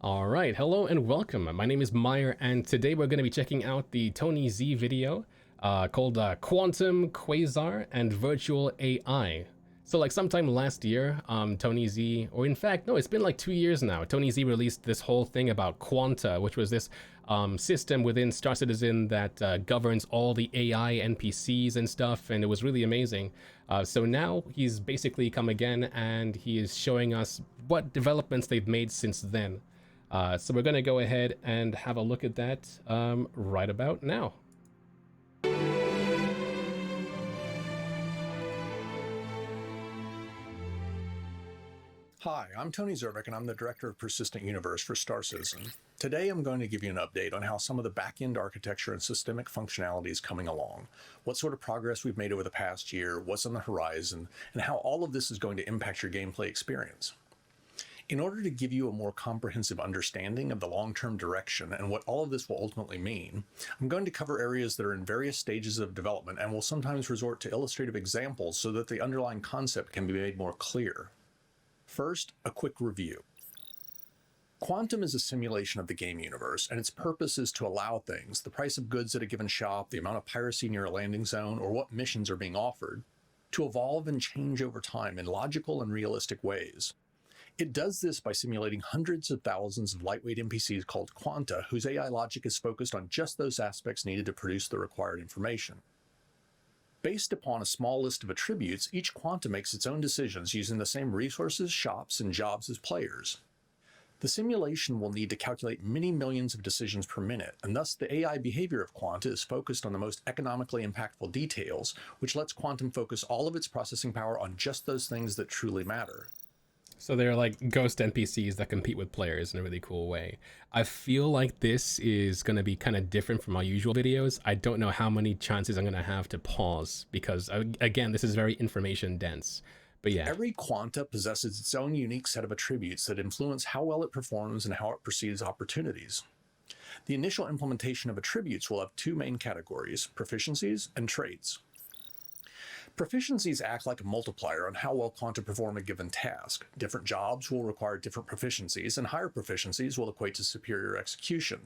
All right, hello and welcome. My name is Myre, and today we're going to be checking out the Tony Z video called Quantum, Quasar, and Virtual AI. So like sometime last year, Tony Z, or in fact, no, it's been like 2 years now, Tony Z released this whole thing about Quanta, which was this system within Star Citizen that governs all the AI NPCs and stuff, and it was really amazing. So now he's basically come again, and he is showing us what developments they've made since then. So we're going to go ahead and have a look at that right about now. Hi, I'm Tony Zurovec, and I'm the Director of Persistent Universe for Star Citizen. Today I'm going to give you an update on how some of the back-end architecture and systemic functionality is coming along, what sort of progress we've made over the past year, what's on the horizon, and how all of this is going to impact your gameplay experience. In order to give you a more comprehensive understanding of the long-term direction and what all of this will ultimately mean, I'm going to cover areas that are in various stages of development and will sometimes resort to illustrative examples so that the underlying concept can be made more clear. First, a quick review. Quantum is a simulation of the game universe, and its purpose is to allow things, the price of goods at a given shop, the amount of piracy near a landing zone, or what missions are being offered, to evolve and change over time in logical and realistic ways. It does this by simulating hundreds of thousands of lightweight NPCs called quanta, whose AI logic is focused on just those aspects needed to produce the required information. Based upon a small list of attributes, each quanta makes its own decisions using the same resources, shops, and jobs as players. The simulation will need to calculate many millions of decisions per minute, and thus the AI behavior of quanta is focused on the most economically impactful details, which lets quantum focus all of its processing power on just those things that truly matter. So they're like ghost NPCs that compete with players in a really cool way. I feel like this is going to be kind of different from our usual videos. I don't know how many chances I'm going to have to pause because, again, this is very information dense. But yeah. Every quanta possesses its own unique set of attributes that influence how well it performs and how it perceives opportunities. The initial implementation of attributes will have two main categories: proficiencies and traits. Proficiencies act like a multiplier on how well quanta perform a given task. Different jobs will require different proficiencies, and higher proficiencies will equate to superior execution.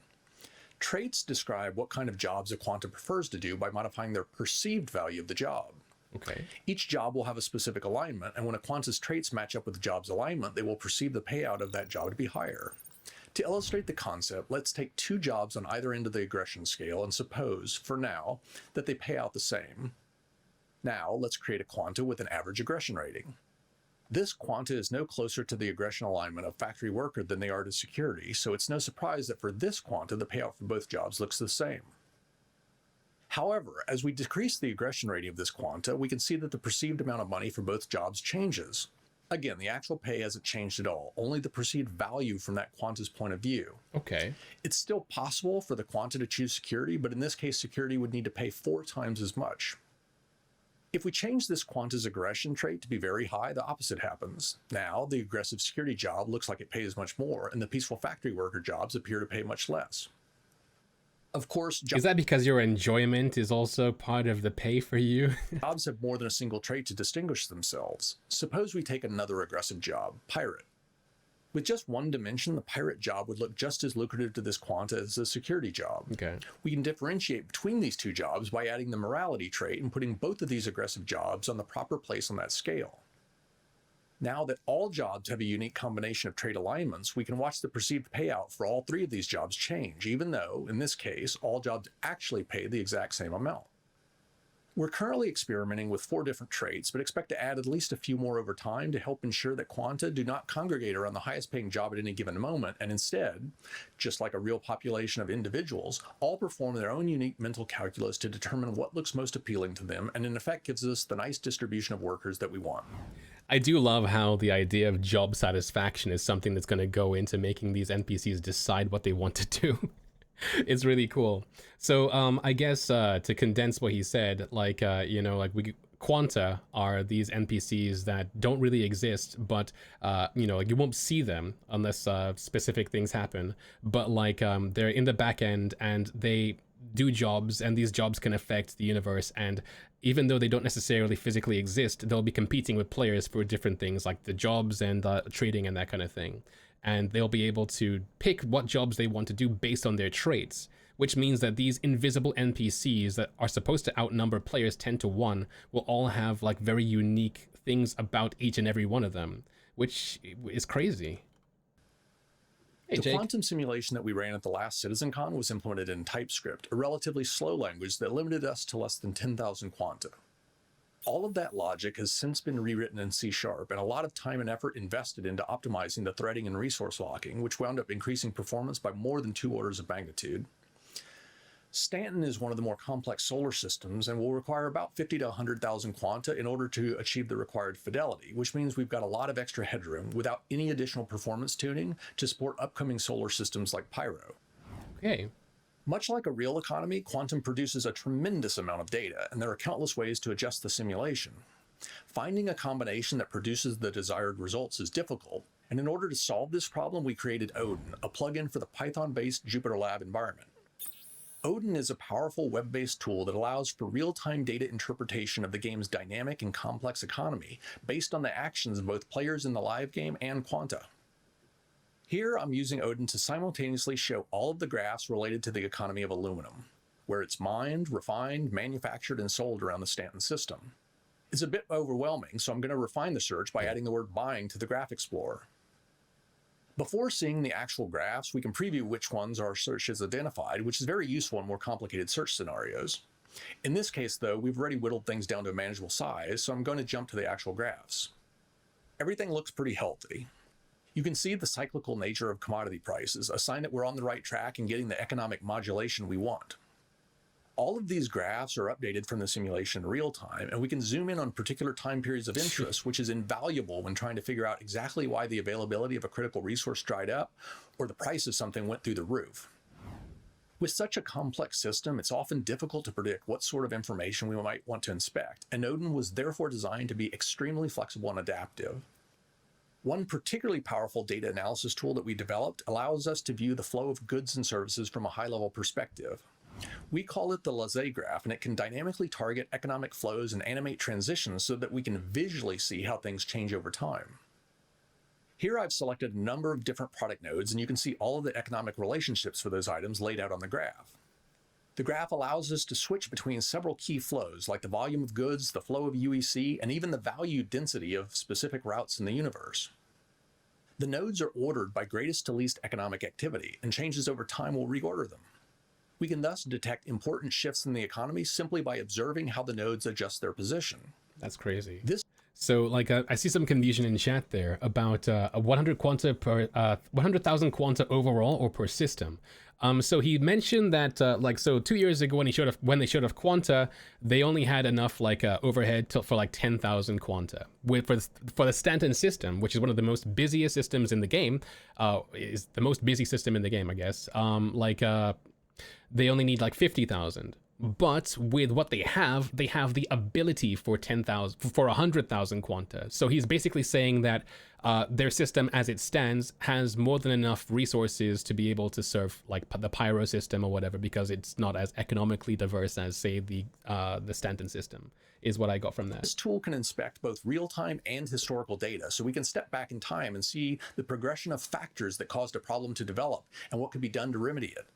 Traits describe what kind of jobs a quanta prefers to do by modifying their perceived value of the job. Okay. Each job will have a specific alignment, and when a quanta's traits match up with the job's alignment, they will perceive the payout of that job to be higher. To illustrate the concept, let's take two jobs on either end of the aggression scale and suppose, for now, that they pay out the same. Now, let's create a quanta with an average aggression rating. This quanta is no closer to the aggression alignment of factory worker than they are to security, so it's no surprise that for this quanta, the payout for both jobs looks the same. However, as we decrease the aggression rating of this quanta, we can see that the perceived amount of money for both jobs changes. Again, the actual pay hasn't changed at all, only the perceived value from that quanta's point of view. Okay. It's still possible for the quanta to choose security, but in this case, security would need to pay 4 times as much. If we change this quanta's aggression trait to be very high, the opposite happens. Now, the aggressive security job looks like it pays much more, and the peaceful factory worker jobs appear to pay much less. Of course, is that because your enjoyment is also part of the pay for you? Jobs have more than a single trait to distinguish themselves. Suppose we take another aggressive job, pirate. With just one dimension, the pirate job would look just as lucrative to this quanta as the security job. Okay. We can differentiate between these two jobs by adding the morality trait and putting both of these aggressive jobs on the proper place on that scale. Now that all jobs have a unique combination of trait alignments, we can watch the perceived payout for all 3 of these jobs change, even though, in this case, all jobs actually pay the exact same amount. We're currently experimenting with 4 different traits, but expect to add at least a few more over time to help ensure that quanta do not congregate around the highest paying job at any given moment, and instead, just like a real population of individuals, all perform their own unique mental calculus to determine what looks most appealing to them, and in effect gives us the nice distribution of workers that we want. I do love how the idea of job satisfaction is something that's going to go into making these NPCs decide what they want to do. It's really cool. So I guess to condense what he said, like quanta are these NPCs that don't really exist, but like you won't see them unless specific things happen. But like they're in the back end and they do jobs, and these jobs can affect the universe. And even though they don't necessarily physically exist, they'll be competing with players for different things like the jobs and trading and that kind of thing. and they'll be able to pick what jobs they want to do based on their traits, which means that these invisible NPCs that are supposed to outnumber players 10 to 1 will all have like very unique things about each and every one of them, which is crazy. Hey, the Jake. quantum simulation that we ran at the last CitizenCon was implemented in TypeScript, a relatively slow language that limited us to less than 10,000 quanta. All of that logic has since been rewritten in C#, and a lot of time and effort invested into optimizing the threading and resource locking, which wound up increasing performance by more than 2 orders of magnitude. Stanton is one of the more complex solar systems and will require about 50 to 100,000 quanta in order to achieve the required fidelity, which means we've got a lot of extra headroom without any additional performance tuning to support upcoming solar systems like Pyro. Okay. Much like a real economy, quantum produces a tremendous amount of data, and there are countless ways to adjust the simulation. Finding a combination that produces the desired results is difficult, and in order to solve this problem, we created Odin, a plugin for the Python-based JupyterLab environment. Odin is a powerful web-based tool that allows for real-time data interpretation of the game's dynamic and complex economy based on the actions of both players in the live game and quanta. Here, I'm using Odin to simultaneously show all of the graphs related to the economy of aluminum, where it's mined, refined, manufactured, and sold around the Stanton system. It's a bit overwhelming, so I'm going to refine the search by adding the word buying to the Graph Explorer. Before seeing the actual graphs, we can preview which ones our search has identified, which is very useful in more complicated search scenarios. In this case, though, we've already whittled things down to a manageable size, so I'm going to jump to the actual graphs. Everything looks pretty healthy. You can see the cyclical nature of commodity prices, a sign that we're on the right track and getting the economic modulation we want. All of these graphs are updated from the simulation in real time, and we can zoom in on particular time periods of interest, which is invaluable when trying to figure out exactly why the availability of a critical resource dried up or the price of something went through the roof. With such a complex system, it's often difficult to predict what sort of information we might want to inspect, and Odin was therefore designed to be extremely flexible and adaptive. One particularly powerful data analysis tool that we developed allows us to view the flow of goods and services from a high-level perspective. We call it the Lazé graph, and it can dynamically target economic flows and animate transitions so that we can visually see how things change over time. Here I've selected a number of different product nodes, and you can see all of the economic relationships for those items laid out on the graph. The graph allows us to switch between several key flows, like the volume of goods, the flow of UEC, and even the value density of specific routes in the universe. The nodes are ordered by greatest to least economic activity, and changes over time will reorder them. We can thus detect important shifts in the economy simply by observing how the nodes adjust their position. That's crazy. So, like, I see some confusion in chat there about 100 quanta per 100,000 quanta overall or per system. So he mentioned that so 2 years ago when they showed off quanta, they only had enough overhead for like 10,000 quanta. For the Stanton system, which is one of the most busiest systems in the game, is the most busy system in the game, I guess. They only need like 50,000. But with what they have the ability for 100,000 quanta. So he's basically saying that their system as it stands has more than enough resources to be able to serve like the Pyro system or whatever, because it's not as economically diverse as, say, the Stanton system, is what I got from that. This tool can inspect both real-time and historical data, so we can step back in time and see the progression of factors that caused a problem to develop and what could be done to remedy it.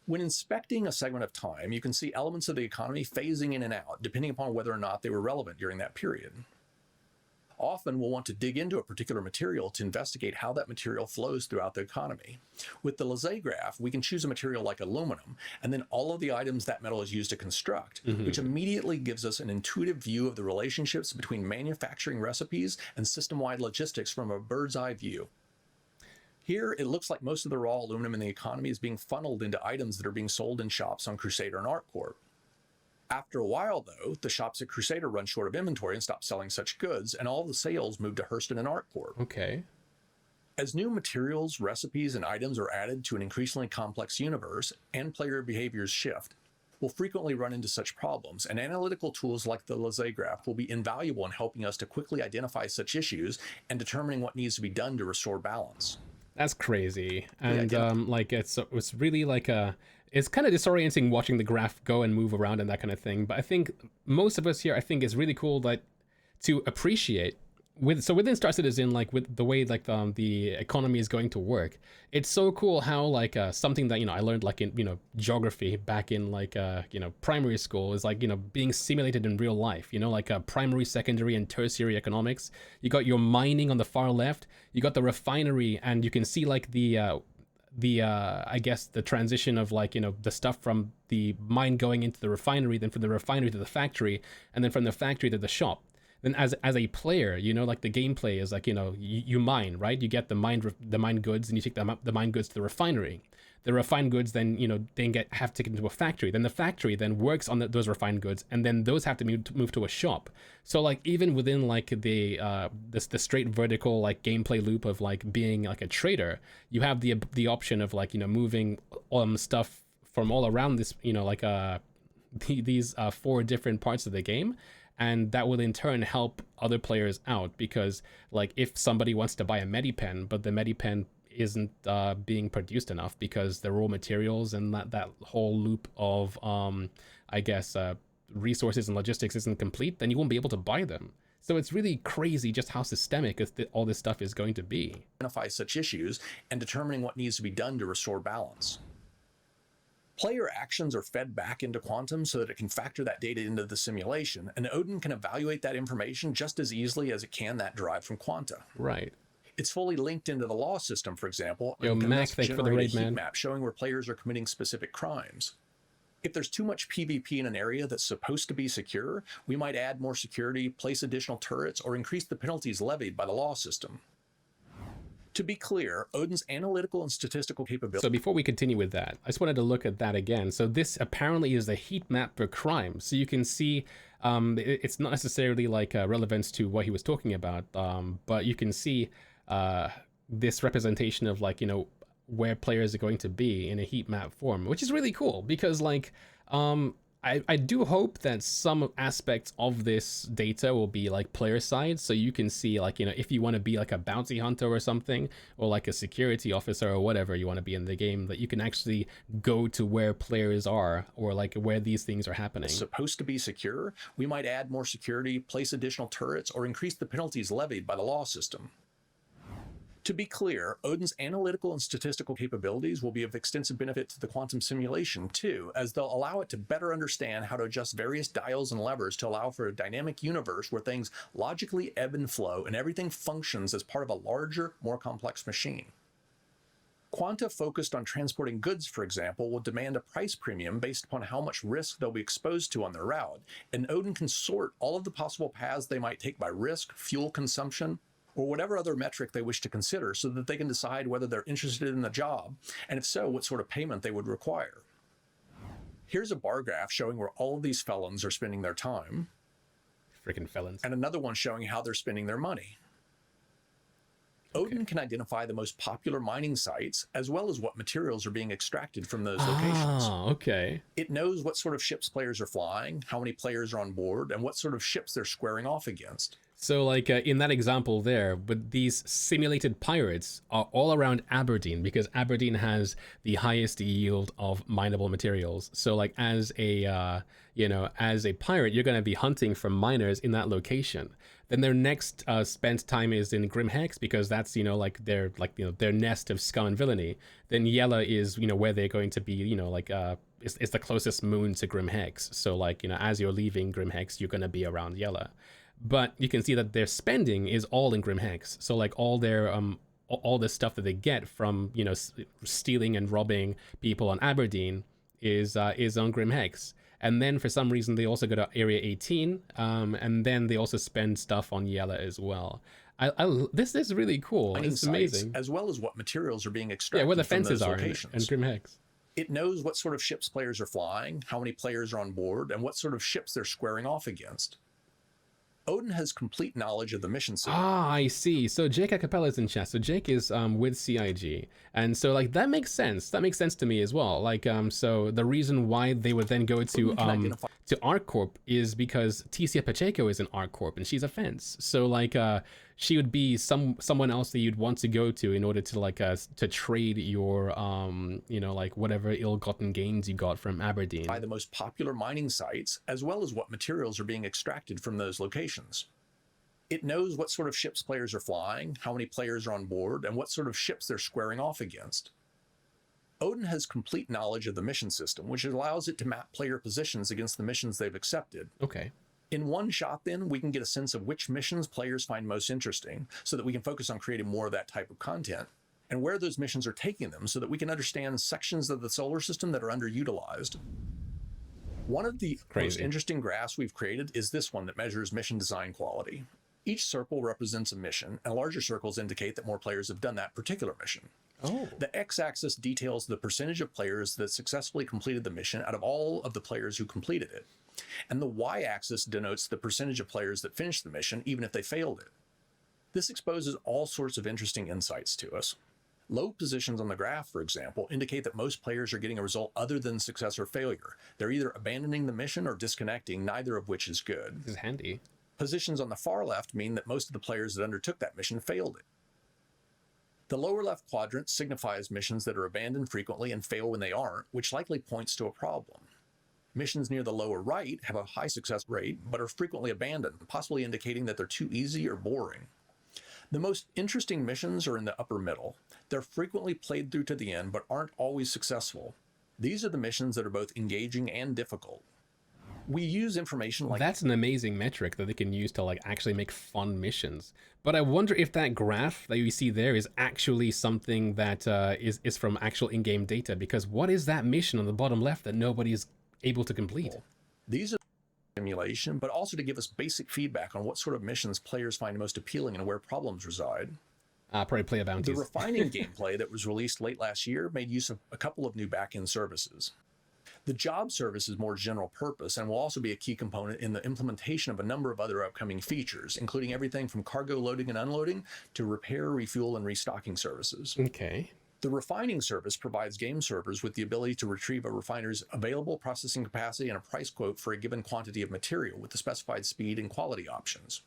When inspecting a segment of time, you can see elements of the economy phasing in and out, depending upon whether or not they were relevant during that period. Often we'll want to dig into a particular material to investigate how that material flows throughout the economy. With the Lazé graph, we can choose a material like aluminum, and then all of the items that metal is used to construct, which immediately gives us an intuitive view of the relationships between manufacturing recipes and system-wide logistics from a bird's eye view. Here, it looks like most of the raw aluminum in the economy is being funneled into items that are being sold in shops on Crusader and ArcCorp. After a while, though, the shops at Crusader run short of inventory and stop selling such goods, and all the sales move to Hurston and ArcCorp. Okay. As new materials, recipes, and items are added to an increasingly complex universe and player behaviors shift, we'll frequently run into such problems, and analytical tools like the Lazé graph will be invaluable in helping us to quickly identify such issues and determining what needs to be done to restore balance. That's crazy. And it's really like it's kind of disorienting watching the graph go and move around and that kind of thing. But I think most of us here, I think it's really cool to appreciate within Star Citizen, like with the way like the economy is going to work, it's so cool how like something that I learned like in geography back in like primary school is like being simulated in real life. Like primary, secondary, and tertiary economics. You got your mining on the far left. You got the refinery, and you can see like the I guess the transition of like the stuff from the mine going into the refinery, then from the refinery to the factory, and then from the factory to the shop. Then as a player, like the gameplay is like you mine, right? You get the mine goods, and you take the mine goods to the refinery. The refined goods then have taken to a factory. Then the factory then works on those refined goods, and then those have to move to a shop. So like even within like the straight vertical like gameplay loop of like being like a trader, you have the option of like moving stuff from all around this these 4 different parts of the game. And that will in turn help other players out, because like if somebody wants to buy a Medipen, but the Medipen isn't being produced enough because the raw materials and that whole loop of I guess resources and logistics isn't complete, then you won't be able to buy them. So it's really crazy just how systemic all this stuff is going to be. Identify such issues and determining what needs to be done to restore balance. Player actions are fed back into Quantum so that it can factor that data into the simulation, and Odin can evaluate that information just as easily as it can that derived from Quanta. Right. It's fully linked into the law system, for example, and can thus generate a heat map showing where players are committing specific crimes. If there's too much PvP in an area that's supposed to be secure, we might add more security, place additional turrets, or increase the penalties levied by the law system. To be clear, Odin's analytical and statistical capability... So before we continue with that, I just wanted to look at that again. So this apparently is a heat map per crime. So you can see it's not necessarily like relevance to what he was talking about, but you can see this representation of like, where players are going to be in a heat map form, which is really cool because like, I do hope that some aspects of this data will be like player side, so you can see like, if you want to be like a bounty hunter or something, or like a security officer or whatever you want to be in the game, that you can actually go to where players are or like where these things are happening. Supposed to be secure, we might add more security, place additional turrets, or increase the penalties levied by the law system. To be clear, Odin's analytical and statistical capabilities will be of extensive benefit to the quantum simulation too, as they'll allow it to better understand how to adjust various dials and levers to allow for a dynamic universe where things logically ebb and flow and everything functions as part of a larger, more complex machine. Quanta focused on transporting goods, for example, will demand a price premium based upon how much risk they'll be exposed to on their route, and Odin can sort all of the possible paths they might take by risk, fuel consumption, or whatever other metric they wish to consider so that they can decide whether they're interested in the job, and if so, what sort of payment they would require. Here's a bar graph showing where all of these felons are spending their time. Freaking felons. And another one showing how they're spending their money. Odin can identify the most popular mining sites, as well as what materials are being extracted from those locations. Oh, okay. It knows what sort of ships players are flying, how many players are on board, and what sort of ships they're squaring off against. So like in that example there, but these simulated pirates are all around Aberdeen because Aberdeen has the highest yield of mineable materials. So like as a, as a pirate, you're going to be hunting for miners in that location. Then their next spent time is in Grimhex because that's, their nest of scum and villainy. Then Yella is, where they're going to be, it's the closest moon to Grimhex. So like, as you're leaving Grimhex, you're going to be around Yella. But you can see that their spending is all in Grimhex. So like all their all the stuff that they get from stealing and robbing people on Aberdeen is on Grimhex. And then for some reason they also go to Area 18, and then they also spend stuff on Yella as well. This is really cool. It's amazing. As well as what materials are being extracted where the from fences those are in locations. Grimhex. It knows what sort of ships players are flying, how many players are on board, and what sort of ships they're squaring off against. Odin has complete knowledge of the mission system. Ah, I see. So Jake Acapella is in chat. So Jake is with CIG. And so like that makes sense. That makes sense to me as well. Like so the reason why they would then go to ArcCorp is because Ticia Pacheco is an ArcCorp and she's a fence. So like she would be someone else that you'd want to go to in order to like to trade your like whatever ill-gotten gains you got from Aberdeen. By the most popular mining sites, as well as what materials are being extracted from those locations. It knows what sort of ships players are flying, how many players are on board, and what sort of ships they're squaring off against. Odin has complete knowledge of the mission system, which allows it to map player positions against the missions they've accepted. Okay. In one shot, then, we can get a sense of which missions players find most interesting so that we can focus on creating more of that type of content, and where those missions are taking them so that we can understand sections of the solar system that are underutilized. One of the most interesting graphs we've created is this one that measures mission design quality. Each circle represents a mission, and larger circles indicate that more players have done that particular mission. Oh. The x-axis details the percentage of players that successfully completed the mission out of all of the players who completed it. And the y-axis denotes the percentage of players that finished the mission, even if they failed it. This exposes all sorts of interesting insights to us. Low positions on the graph, for example, indicate that most players are getting a result other than success or failure. They're either abandoning the mission or disconnecting, neither of which is good. This is handy. Positions on the far left mean that most of the players that undertook that mission failed it. The lower left quadrant signifies missions that are abandoned frequently and fail when they aren't, which likely points to a problem. Missions near the lower right have a high success rate, but are frequently abandoned, possibly indicating that they're too easy or boring. The most interesting missions are in the upper middle. They're frequently played through to the end, but aren't always successful. These are the missions that are both engaging and difficult. We use information like... That's an amazing metric that they can use to like actually make fun missions. But I wonder if that graph that you see there is actually something that is from actual in-game data, because what is that mission on the bottom left that nobody's able to complete? These are simulation, but also to give us basic feedback on what sort of missions players find most appealing and where problems reside. Probably player bounties. The refining gameplay that was released late last year made use of a couple of new back-end services. The job service is more general purpose and will also be a key component in the implementation of a number of other upcoming features, including everything from cargo loading and unloading to repair, refuel, and restocking services. Okay. The refining service provides game servers with the ability to retrieve a refiner's available processing capacity and a price quote for a given quantity of material with the specified speed and quality options.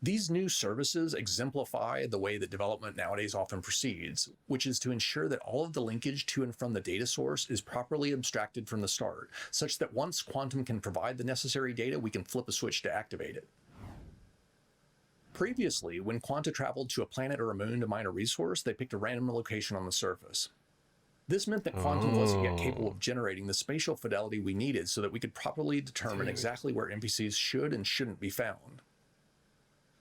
These new services exemplify the way that development nowadays often proceeds, which is to ensure that all of the linkage to and from the data source is properly abstracted from the start, such that once Quantum can provide the necessary data, we can flip a switch to activate it. Previously, when Quanta traveled to a planet or a moon to mine a resource, they picked a random location on the surface. This meant that Quantum wasn't yet capable of generating the spatial fidelity we needed so that we could properly determine exactly where NPCs should and shouldn't be found.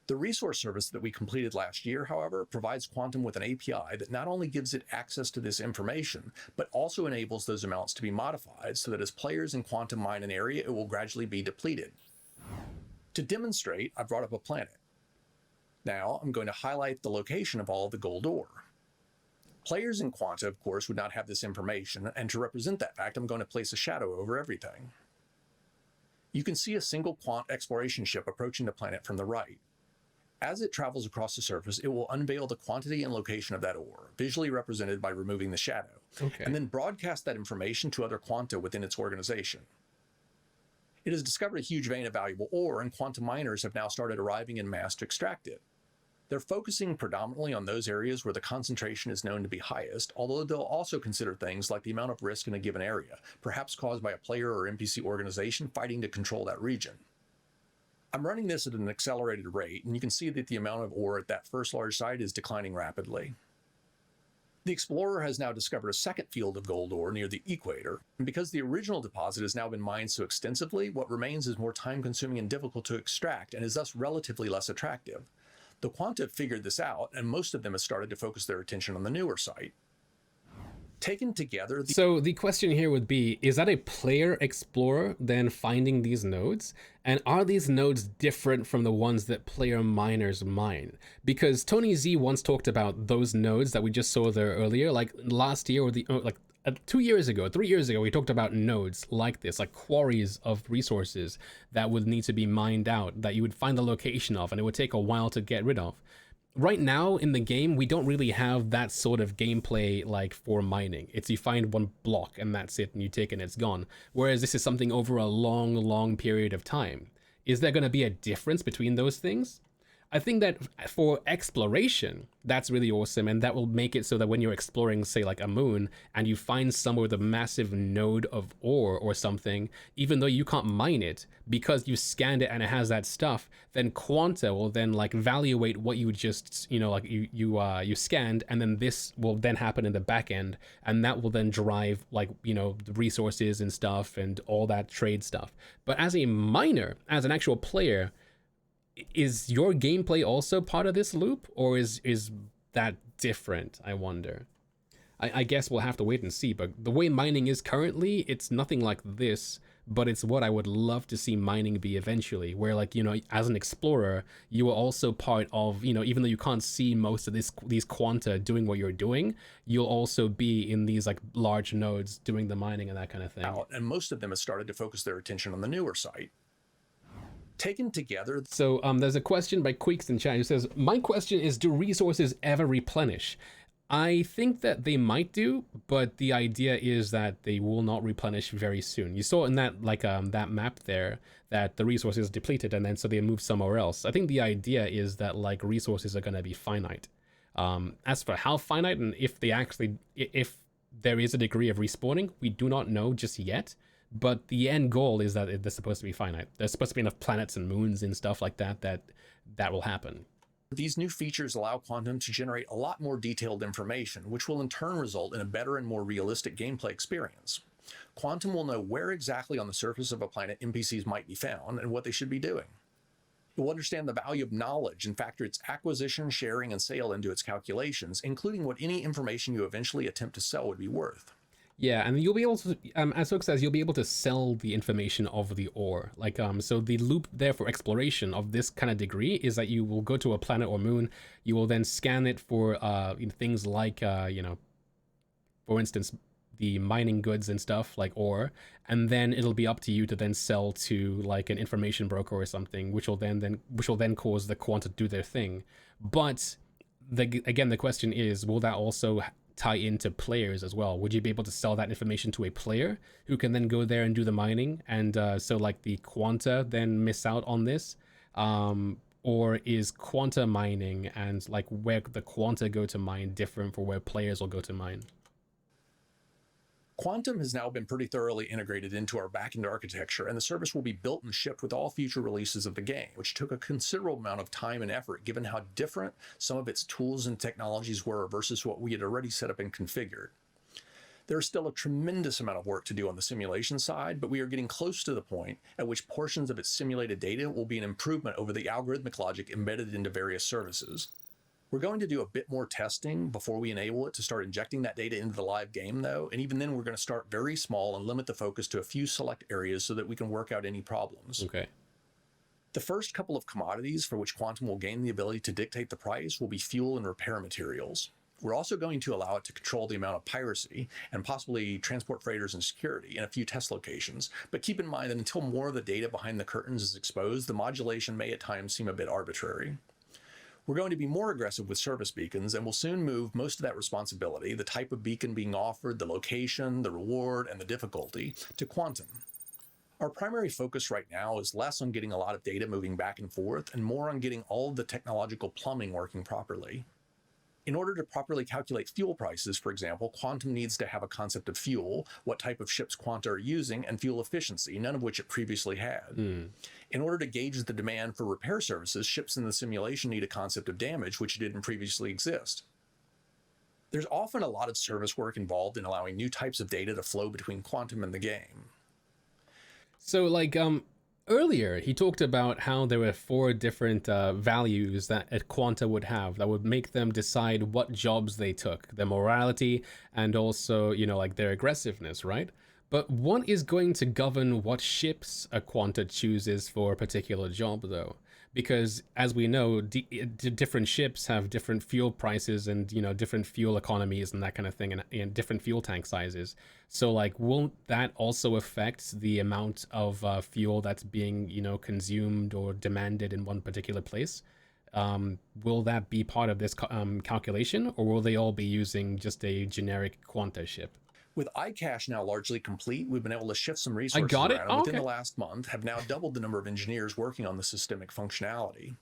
The resource service that we completed last year, however, provides Quantum with an API that not only gives it access to this information, but also enables those amounts to be modified so that as players in Quantum mine an area, it will gradually be depleted. To demonstrate, I brought up a planet. Now, I'm going to highlight the location of all of the gold ore. Players in Quanta, of course, would not have this information, and to represent that fact, I'm going to place a shadow over everything. You can see a single quant exploration ship approaching the planet from the right. As it travels across the surface, it will unveil the quantity and location of that ore, visually represented by removing the shadow, and then broadcast that information to other Quanta within its organization. It has discovered a huge vein of valuable ore, and Quanta miners have now started arriving in mass to extract it. They're focusing predominantly on those areas where the concentration is known to be highest, although they'll also consider things like the amount of risk in a given area, perhaps caused by a player or NPC organization fighting to control that region. I'm running this at an accelerated rate, and you can see that the amount of ore at that first large site is declining rapidly. The explorer has now discovered a second field of gold ore near the equator, and because the original deposit has now been mined so extensively, what remains is more time-consuming and difficult to extract, and is thus relatively less attractive. The Quanta have figured this out, and most of them have started to focus their attention on the newer site. Taken together... So the question here would be, is that a player explorer then finding these nodes? And are these nodes different from the ones that player miners mine? Because Tony Z once talked about those nodes that we just saw there earlier, like last year or 2 years ago, 3 years ago, we talked about nodes like this, like quarries of resources that would need to be mined out, that you would find the location of, and it would take a while to get rid of. Right now in the game, we don't really have that sort of gameplay like for mining. It's you find one block and that's it, and you take it and it's gone. Whereas this is something over a long period of time. Is there going to be a difference between those things? I think that for exploration, that's really awesome, and that will make it so that when you're exploring, say, like a moon, and you find somewhere with a massive node of ore or something, even though you can't mine it, because you scanned it and it has that stuff, then Quanta will then like evaluate what you just, like you scanned, and then this will then happen in the back end, and that will then drive like, the resources and stuff and all that trade stuff. But as a miner, as an actual player, is your gameplay also part of this loop, or is that different? I wonder. I guess we'll have to wait and see, but the way mining is currently, it's nothing like this, but it's what I would love to see mining be eventually, where like, as an explorer, you are also part of, even though you can't see most of these quanta doing what you're doing, you'll also be in these like large nodes doing the mining and that kind of thing. And most of them have started to focus their attention on the newer site. Taken together. So there's a question by Queeks in chat who says, my question is, do resources ever replenish? I think that they might do, but the idea is that they will not replenish very soon. You saw in that like that map there that the resources depleted, and then so they moved somewhere else. I think the idea is that like resources are going to be finite. As for how finite and if there is a degree of respawning, we do not know just yet. But the end goal is that they're supposed to be finite. There's supposed to be enough planets and moons and stuff like that will happen. These new features allow Quantum to generate a lot more detailed information, which will in turn result in a better and more realistic gameplay experience. Quantum will know where exactly on the surface of a planet NPCs might be found and what they should be doing. It will understand the value of knowledge and factor its acquisition, sharing, and sale into its calculations, including what any information you eventually attempt to sell would be worth. Yeah, and you'll be able to, as Hook says, you'll be able to sell the information of the ore. Like, so the loop there for exploration of this kind of degree is that you will go to a planet or moon, you will then scan it for things like, for instance, the mining goods and stuff like ore, and then it'll be up to you to then sell to like an information broker or something, which will then cause the quant to do their thing. But again, the question is, will that also tie into players as well? Would you be able to sell that information to a player who can then go there and do the mining, and so like the quanta then miss out on this, or is quanta mining and like where the quanta go to mine different for where players will go to mine? Quantum has now been pretty thoroughly integrated into our backend architecture, and the service will be built and shipped with all future releases of the game, which took a considerable amount of time and effort given how different some of its tools and technologies were versus what we had already set up and configured. There is still a tremendous amount of work to do on the simulation side, but we are getting close to the point at which portions of its simulated data will be an improvement over the algorithmic logic embedded into various services. We're going to do a bit more testing before we enable it to start injecting that data into the live game, though, and even then we're going to start very small and limit the focus to a few select areas so that we can work out any problems. Okay. The first couple of commodities for which Quantum will gain the ability to dictate the price will be fuel and repair materials. We're also going to allow it to control the amount of piracy and possibly transport freighters and security in a few test locations, but keep in mind that until more of the data behind the curtains is exposed, the modulation may at times seem a bit arbitrary. We're going to be more aggressive with service beacons, and we'll soon move most of that responsibility, the type of beacon being offered, the location, the reward, and the difficulty, to Quantum. Our primary focus right now is less on getting a lot of data moving back and forth, and more on getting all of the technological plumbing working properly. In order to properly calculate fuel prices, for example, Quantum needs to have a concept of fuel, what type of ships Quanta are using, and fuel efficiency, none of which it previously had. In order to gauge the demand for repair services, ships in the simulation need a concept of damage, which didn't previously exist. There's often a lot of service work involved in allowing new types of data to flow between Quantum and the game. So like earlier he talked about how there were 4 different values that a quanta would have that would make them decide what jobs they took, their morality and also, like their aggressiveness, right? But what is going to govern what ships a quanta chooses for a particular job, though? Because as we know, different ships have different fuel prices and, different fuel economies and that kind of thing, and different fuel tank sizes. So like, won't that also affect the amount of fuel that's being, consumed or demanded in one particular place? Will that be part of this calculation, or will they all be using just a generic quanta ship? With iCache now largely complete, we've been able to shift some I resources got it? around, and Oh, within okay. the last month have now doubled the number of engineers working on the systemic functionality.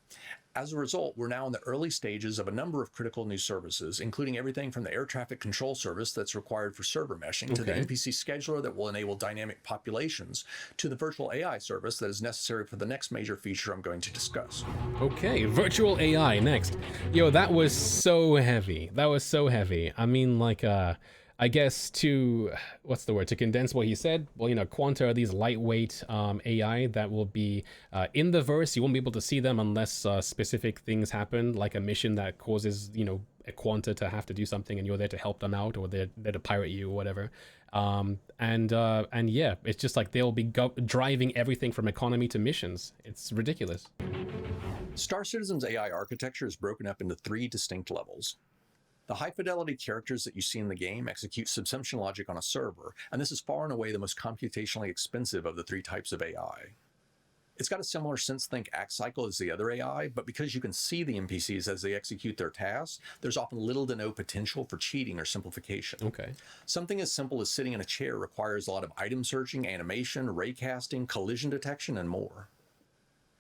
As a result, we're now in the early stages of a number of critical new services, including everything from the air traffic control service that's required for server meshing, to the Okay. Npc Scheduler that will enable dynamic populations, to the virtual AI service that is necessary for the next major feature I'm going to discuss. Okay, virtual AI next. Yo, that was so heavy. That was so heavy. I mean, like, I guess to, what's the word, to condense what he said, well, you know, Quanta are these lightweight AI that will be in the verse. You won't be able to see them unless specific things happen, like a mission that causes, you know, a Quanta to have to do something and you're there to help them out, or they're there to pirate you or whatever. And yeah, it's just like they'll be driving everything from economy to missions. It's ridiculous. Star Citizen's AI architecture is broken up into 3 distinct levels. The high-fidelity characters that you see in the game execute subsumption logic on a server, and this is far and away the most computationally expensive of the 3 types of AI. It's got a similar sense-think act cycle as the other AI, but because you can see the NPCs as they execute their tasks, there's often little to no potential for cheating or simplification. Okay. Something as simple as sitting in a chair requires a lot of item searching, animation, raycasting, collision detection, and more.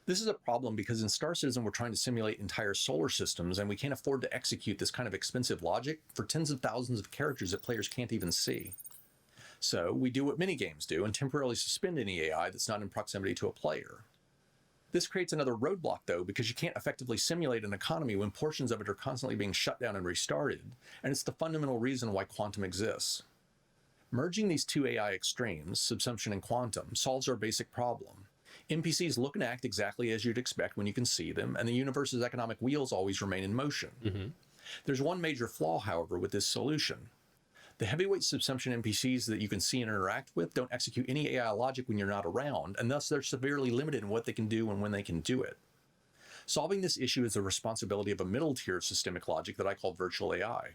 This is a problem because in Star Citizen we're trying to simulate entire solar systems, and we can't afford to execute this kind of expensive logic for tens of thousands of characters that players can't even see. So we do what many games do and temporarily suspend any AI that's not in proximity to a player. This creates another roadblock though, because you can't effectively simulate an economy when portions of it are constantly being shut down and restarted, and it's the fundamental reason why Quantum exists. Merging these 2 AI extremes, subsumption and quantum, solves our basic problem. NPCs look and act exactly as you'd expect when you can see them, and the universe's economic wheels always remain in motion. There's one major flaw, however, with this solution. The heavyweight subsumption NPCs that you can see and interact with don't execute any AI logic when you're not around, and thus they're severely limited in what they can do and when they can do it. Solving this issue is the responsibility of a middle tier of systemic logic that I call virtual AI.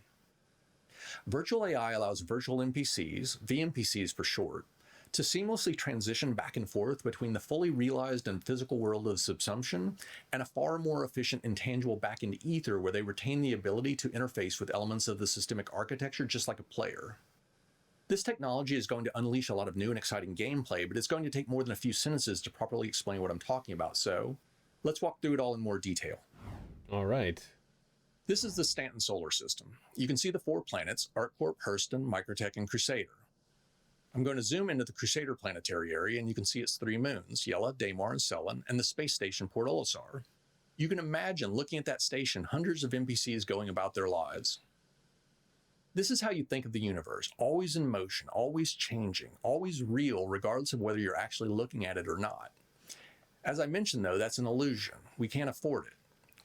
Virtual AI allows virtual NPCs, VNPCs for short, to seamlessly transition back and forth between the fully realized and physical world of subsumption and a far more efficient intangible back-end ether where they retain the ability to interface with elements of the systemic architecture just like a player. This technology is going to unleash a lot of new and exciting gameplay, but it's going to take more than a few sentences to properly explain what I'm talking about, so let's walk through it all in more detail. All right. This is the Stanton solar system. You can see the 4 planets, ArcCorp, Hurston, Microtech, and Crusader. I'm going to zoom into the Crusader planetary area, and you can see its 3 moons, Yela, Daymar, and Selen, and the space station Port Olisar. You can imagine looking at that station, hundreds of NPCs going about their lives. This is how you think of the universe, always in motion, always changing, always real, regardless of whether you're actually looking at it or not. As I mentioned though, that's an illusion. We can't afford it.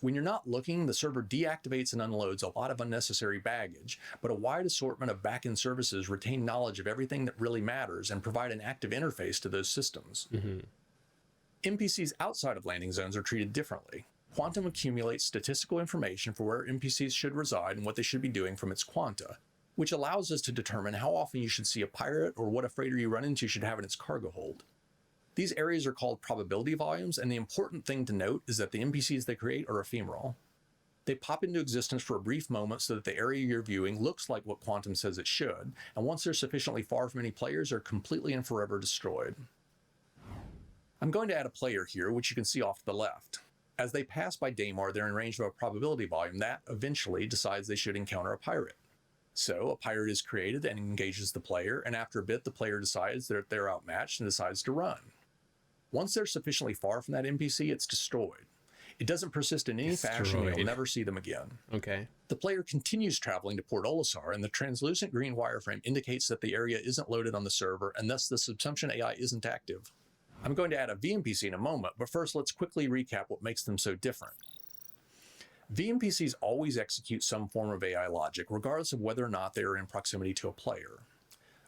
When you're not looking, the server deactivates and unloads a lot of unnecessary baggage, but a wide assortment of backend services retain knowledge of everything that really matters and provide an active interface to those systems. NPCs outside of landing zones are treated differently. Quantum accumulates statistical information for where NPCs should reside and what they should be doing from its quanta, which allows us to determine how often you should see a pirate or what a freighter you run into should have in its cargo hold. These areas are called probability volumes, and the important thing to note is that the NPCs they create are ephemeral. They pop into existence for a brief moment so that the area you're viewing looks like what Quantum says it should, and once they're sufficiently far from any players, they're completely and forever destroyed. I'm going to add a player here, which you can see off to the left. As they pass by Daymar, they're in range of a probability volume that eventually decides they should encounter a pirate. So a pirate is created and engages the player, and after a bit the player decides that they're outmatched and decides to run. Once they're sufficiently far from that NPC, it's destroyed. It doesn't persist in any fashion, and you'll never see them again. Okay. The player continues traveling to Port Olisar, and the translucent green wireframe indicates that the area isn't loaded on the server, and thus the subsumption AI isn't active. I'm going to add a VNPC in a moment, but first let's quickly recap what makes them so different. VNPCs always execute some form of AI logic, regardless of whether or not they are in proximity to a player.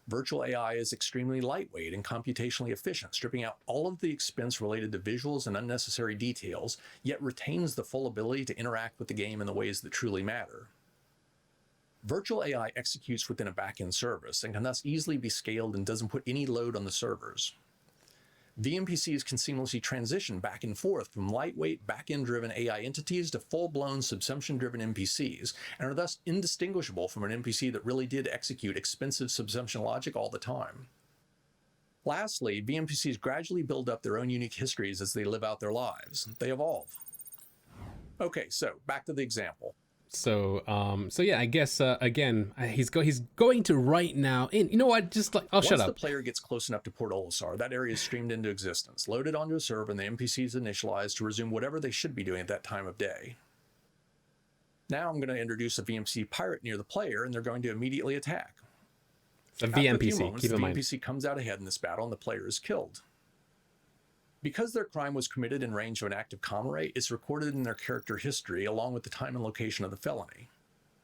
Virtual AI is extremely lightweight and computationally efficient, stripping out all of the expense related to visuals and unnecessary details, yet retains the full ability to interact with the game in the ways that truly matter. Virtual AI executes within a backend service and can thus easily be scaled and doesn't put any load on the servers. VNPCs can seamlessly transition back and forth from lightweight, back-end-driven AI entities to full-blown subsumption-driven NPCs, and are thus indistinguishable from an NPC that really did execute expensive subsumption logic all the time. Lastly, VNPCs gradually build up their own unique histories as they live out their lives. They evolve. Okay, so back to the example. So yeah, I guess again, he's going to right now in. You know what? Just like, I'll shut up. Once the player gets close enough to Port Olisar, that area is streamed into existence, loaded onto a server, and the NPCs initialized to resume whatever they should be doing at that time of day. Now I'm going to introduce a VNPC pirate near the player, and they're going to immediately attack. A VNPC. Moments, keep in the mind. VNPC comes out ahead in this battle, and the player is killed. Because their crime was committed in range of an active comrade, it's recorded in their character history along with the time and location of the felony.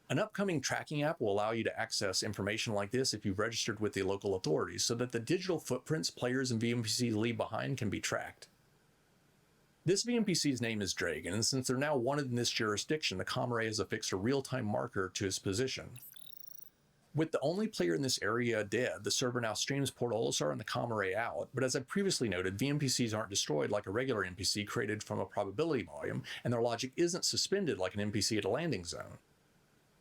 An upcoming tracking app will allow you to access information like this if you've registered with the local authorities so that the digital footprints players and VNPCs leave behind can be tracked. This VNPC's name is Dragon, and since they're now wanted in this jurisdiction, the comrade has affixed a real-time marker to his position. With the only player in this area dead, the server now streams Port Olisar and the comrade out, but as I previously noted, VNPCs aren't destroyed like a regular NPC created from a probability volume, and their logic isn't suspended like an NPC at a landing zone.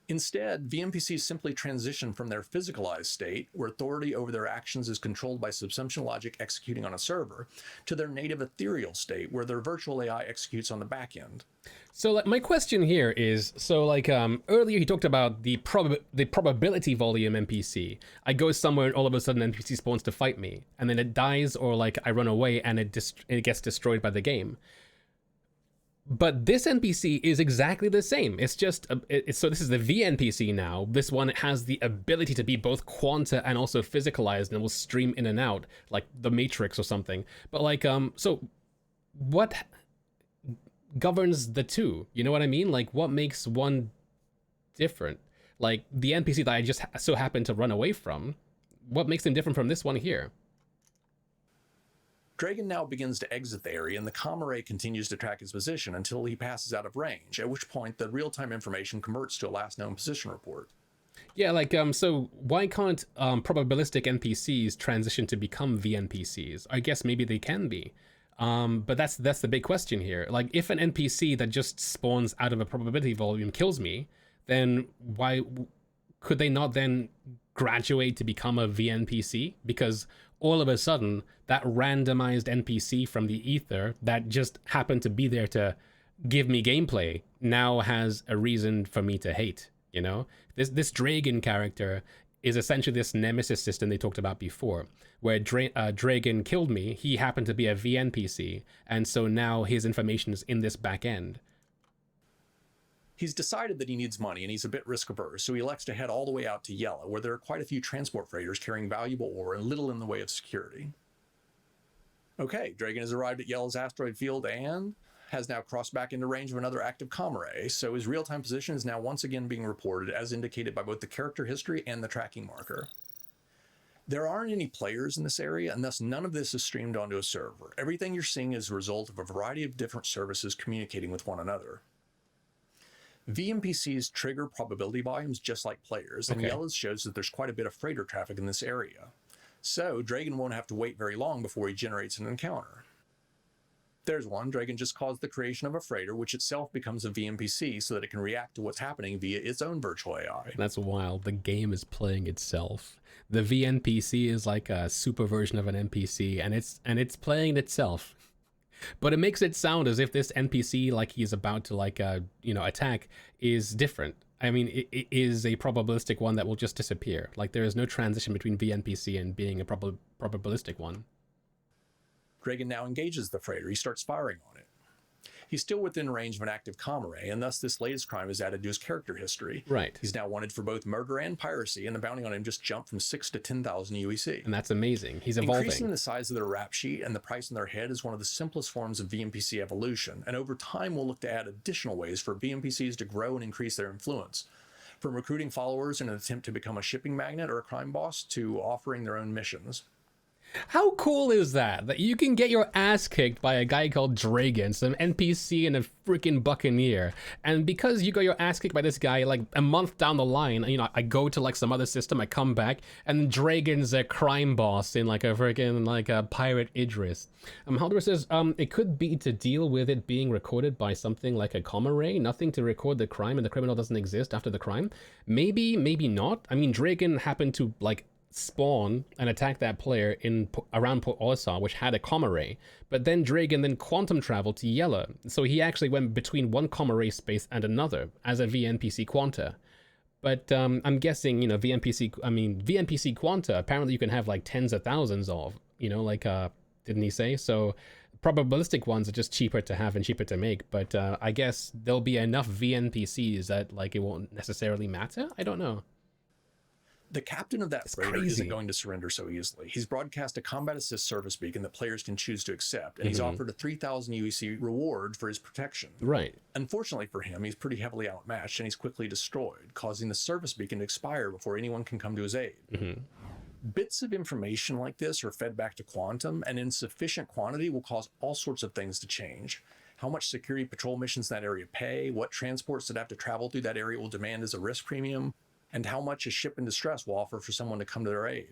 Instead, VNPCs simply transition from their physicalized state, where authority over their actions is controlled by subsumption logic executing on a server, to their native ethereal state, where their virtual AI executes on the back end. So like, my question here is, so like earlier he talked about the probability volume NPC. I go somewhere and all of a sudden an NPC spawns to fight me, and then it dies, or like I run away and it gets destroyed by the game. But this NPC is exactly the same. It's just, so this is the VNPC now. This one has the ability to be both quanta and also physicalized and will stream in and out, like the Matrix or something. But like, so what governs the two? You know what I mean? Like, what makes one different? Like, the NPC that I just so happened to run away from, what makes him different from this one here? Dragon now begins to exit the area, and the comrade continues to track his position until he passes out of range, at which point the real-time information converts to a last known position report. Yeah, like, so why can't probabilistic NPCs transition to become VNPCs? I guess maybe they can be. But that's the big question here. Like, if an NPC that just spawns out of a probability volume kills me, then why could they not then graduate to become a VNPC? Because all of a sudden, that randomized NPC from the ether that just happened to be there to give me gameplay now has a reason for me to hate, you know? This Dragon character is essentially this nemesis system they talked about before, where Dragon killed me, he happened to be a VNPC, and so now his information is in this back end. He's decided that he needs money and he's a bit risk averse, so he elects to head all the way out to Yellow, where there are quite a few transport freighters carrying valuable ore and little in the way of security. Okay, Dragon has arrived at Yellow's asteroid field and has now crossed back into range of another active comrade, so his real-time position is now once again being reported as indicated by both the character history and the tracking marker. There aren't any players in this area, and thus none of this is streamed onto a server. Everything you're seeing is a result of a variety of different services communicating with one another. VNPCs trigger probability volumes just like players, and Yellow shows that there's quite a bit of freighter traffic in this area. So Dragon won't have to wait very long before he generates an encounter. There's one. Dragon just caused the creation of a freighter, which itself becomes a VNPC so that it can react to what's happening via its own virtual AI. That's wild. The game is playing itself. The VNPC is like a super version of an NPC, and it's playing itself. But it makes it sound as if this NPC, like he's about to attack, is different. I mean, it is a probabilistic one that will just disappear. Like, there is no transition between VNPC and being a probabilistic one. Dragon now engages the freighter. He starts firing on it. He's still within range of an active comrade, and thus this latest crime is added to his character history. Right. He's now wanted for both murder and piracy, and the bounty on him just jumped from 6 to 10,000 UEC. And that's amazing. He's evolving. Increasing the size of their rap sheet and the price on their head is one of the simplest forms of VNPC evolution, and over time we'll look to add additional ways for VNPCs to grow and increase their influence. From recruiting followers in an attempt to become a shipping magnate or a crime boss to offering their own missions. How cool is that? That you can get your ass kicked by a guy called Dragon, some NPC and a freaking buccaneer. And because you got your ass kicked by this guy, like a month down the line, you know, I go to like some other system, I come back, and Dragon's a crime boss in like a freaking like a pirate Idris. Haldor says, it could be to deal with it being recorded by something like a comma ray, nothing to record the crime and the criminal doesn't exist after the crime. Maybe, maybe not. I mean, Dragon happened to like spawn and attack that player in around Port Olisar, which had a comma ray, but then Dragon then quantum traveled to Yella, so he actually went between one comma ray space and another as a VNPC Quanta. But I'm guessing, you know, VNPC Quanta, apparently you can have like tens of thousands of, you know, like, didn't he say? So probabilistic ones are just cheaper to have and cheaper to make, but I guess there'll be enough VNPCs that like it won't necessarily matter? I don't know. The captain of that freighter isn't going to surrender so easily. He's broadcast a combat assist service beacon that players can choose to accept, and he's offered a 3,000 UEC reward for his protection. Right. Unfortunately for him, he's pretty heavily outmatched, and he's quickly destroyed, causing the service beacon to expire before anyone can come to his aid. Bits of information like this are fed back to Quantum, and in sufficient quantity will cause all sorts of things to change. How much security patrol missions that area pay, what transports that have to travel through that area will demand as a risk premium, and how much a ship in distress will offer for someone to come to their aid.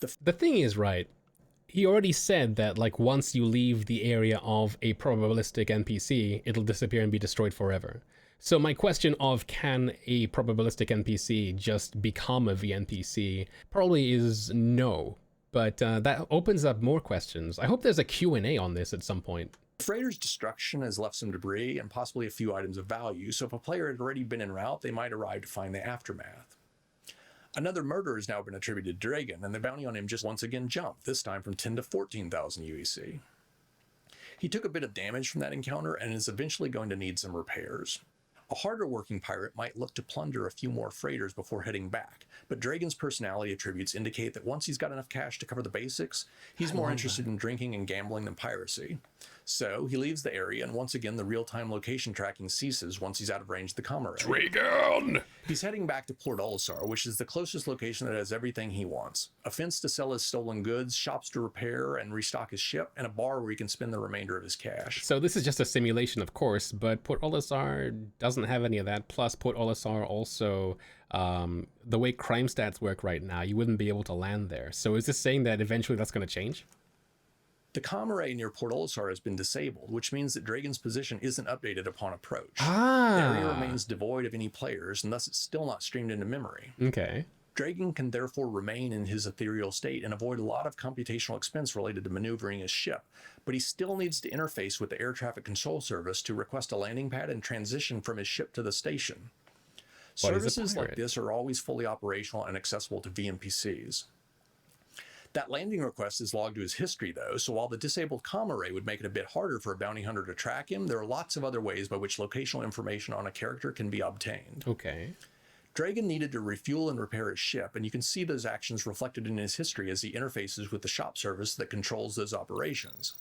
The thing is, right, he already said that like once you leave the area of a probabilistic NPC, it'll disappear and be destroyed forever. So my question of can a probabilistic NPC just become a VNPC probably is no, but that opens up more questions. I hope there's a Q&A on this at some point. The freighter's destruction has left some debris and possibly a few items of value, so if a player had already been en route, they might arrive to find the aftermath. Another murder has now been attributed to Dragon, and the bounty on him just once again jumped, this time from 10 to 14,000 UEC. He took a bit of damage from that encounter and is eventually going to need some repairs. A harder working pirate might look to plunder a few more freighters before heading back, but Dragon's personality attributes indicate that once he's got enough cash to cover the basics, he's more interested in drinking and gambling than piracy. So he leaves the area, and once again the real-time location tracking ceases once he's out of range of the comma ray. Dragon! He's heading back to Port Olisar, which is the closest location that has everything he wants. A fence to sell his stolen goods, shops to repair and restock his ship, and a bar where he can spend the remainder of his cash. So this is just a simulation, of course, but Port Olisar doesn't have any of that. Plus, Port Olisar also, the way crime stats work right now, you wouldn't be able to land there. So is this saying that eventually that's going to change? The comma ray near Port Olisar has been disabled, which means that Dragon's position isn't updated upon approach. The area remains devoid of any players, and thus it's still not streamed into memory. Okay. Dragon can therefore remain in his ethereal state and avoid a lot of computational expense related to maneuvering his ship, but he still needs to interface with the air traffic control service to request a landing pad and transition from his ship to the station. Services like this are always fully operational and accessible to VNPCs. That landing request is logged to his history, though, so while the disabled comma ray would make it a bit harder for a bounty hunter to track him, there are lots of other ways by which locational information on a character can be obtained. Okay. Dragon needed to refuel and repair his ship, and you can see those actions reflected in his history as he interfaces with the shop service that controls those operations.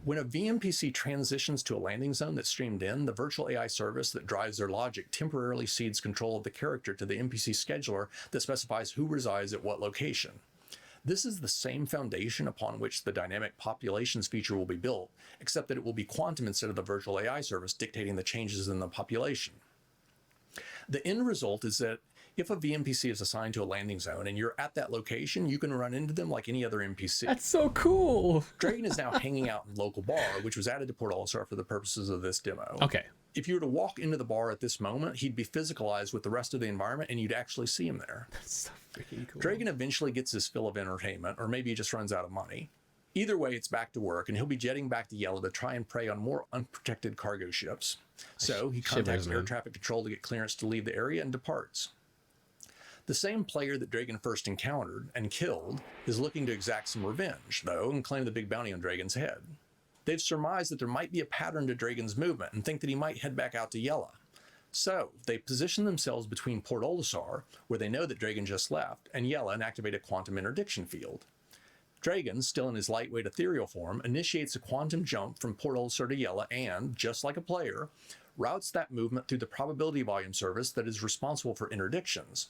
When a VNPC transitions to a landing zone that's streamed in, the virtual AI service that drives their logic temporarily cedes control of the character to the Npc Scheduler that specifies who resides at what location. This is the same foundation upon which the dynamic populations feature will be built, except that it will be quantum instead of the virtual AI service dictating the changes in the population. The end result is that if a VNPC is assigned to a landing zone and you're at that location, you can run into them like any other NPC. That's so cool! Dragon is now hanging out in the local bar, which was added to Port Olisar for the purposes of this demo. Okay. If you were to walk into the bar at this moment, he'd be physicalized with the rest of the environment and you'd actually see him there. That's so freaking cool. Dragon eventually gets his fill of entertainment, or maybe he just runs out of money. Either way, it's back to work, and he'll be jetting back to Yella to try and prey on more unprotected cargo ships. So he contacts air traffic control to get clearance to leave the area and departs. The same player that Dragon first encountered and killed is looking to exact some revenge, though, and claim the big bounty on Dragon's head. They've surmised that there might be a pattern to Dragon's movement and think that he might head back out to Yella. So they position themselves between Port Olisar, where they know that Dragon just left, and Yella and activate a quantum interdiction field. Dragon, still in his lightweight ethereal form, initiates a quantum jump from Port Olisar to Yella and, just like a player, routes that movement through the probability volume service that is responsible for interdictions.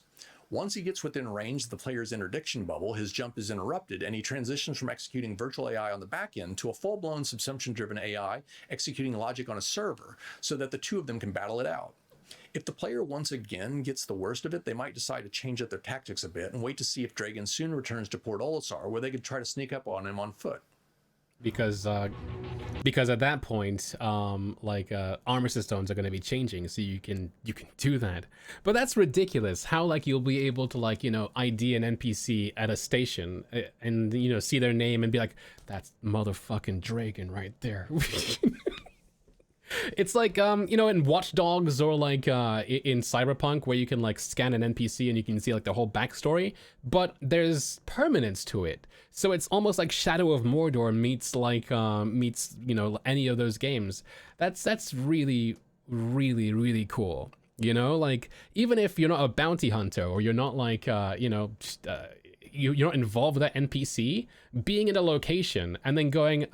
Once he gets within range of the player's interdiction bubble, his jump is interrupted and he transitions from executing virtual AI on the back end to a full-blown subsumption-driven AI executing logic on a server so that the two of them can battle it out. If the player once again gets the worst of it, they might decide to change up their tactics a bit and wait to see if Dragon soon returns to Port Olisar, where they could try to sneak up on him on foot. Because at that point, armistice stones are going to be changing, so you can do that. But that's ridiculous. How you'll be able to ID an NPC at a station and see their name and be like, that's motherfucking Dragon right there. It's like in Watch Dogs or in Cyberpunk, where you can scan an NPC and you can see the whole backstory, but there's permanence to it. So it's almost like Shadow of Mordor meets any of those games. That's really, really, really cool. Even if you're not a bounty hunter or you're not you're not involved with that NPC, being in a location and then going,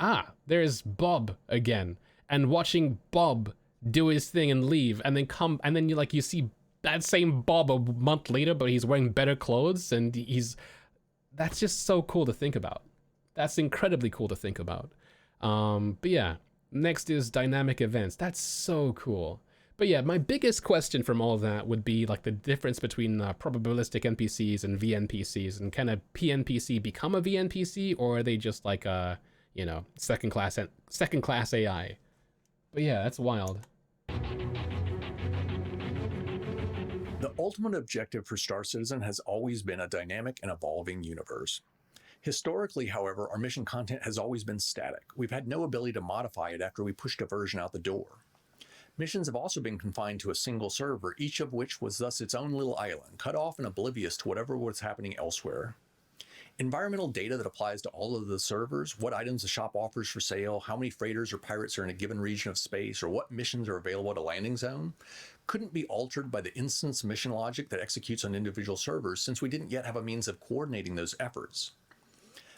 there's Bob again, and watching Bob do his thing and leave, and then come, and then you see that same Bob a month later, but he's wearing better clothes, and that's just so cool to think about. That's incredibly cool to think about. But yeah, next is dynamic events. That's so cool. But yeah, my biggest question from all of that would be the difference between probabilistic NPCs and VNPCs, and can a PNPC become a VNPC, or are they just second class AI? But yeah, that's wild. The ultimate objective for Star Citizen has always been a dynamic and evolving universe. Historically, however, our mission content has always been static. We've had no ability to modify it after we pushed a version out the door. Missions have also been confined to a single server, each of which was thus its own little island, cut off and oblivious to whatever was happening elsewhere. Environmental data that applies to all of the servers, what items the shop offers for sale, how many freighters or pirates are in a given region of space, or what missions are available at a landing zone, couldn't be altered by the instance mission logic that executes on individual servers, since we didn't yet have a means of coordinating those efforts.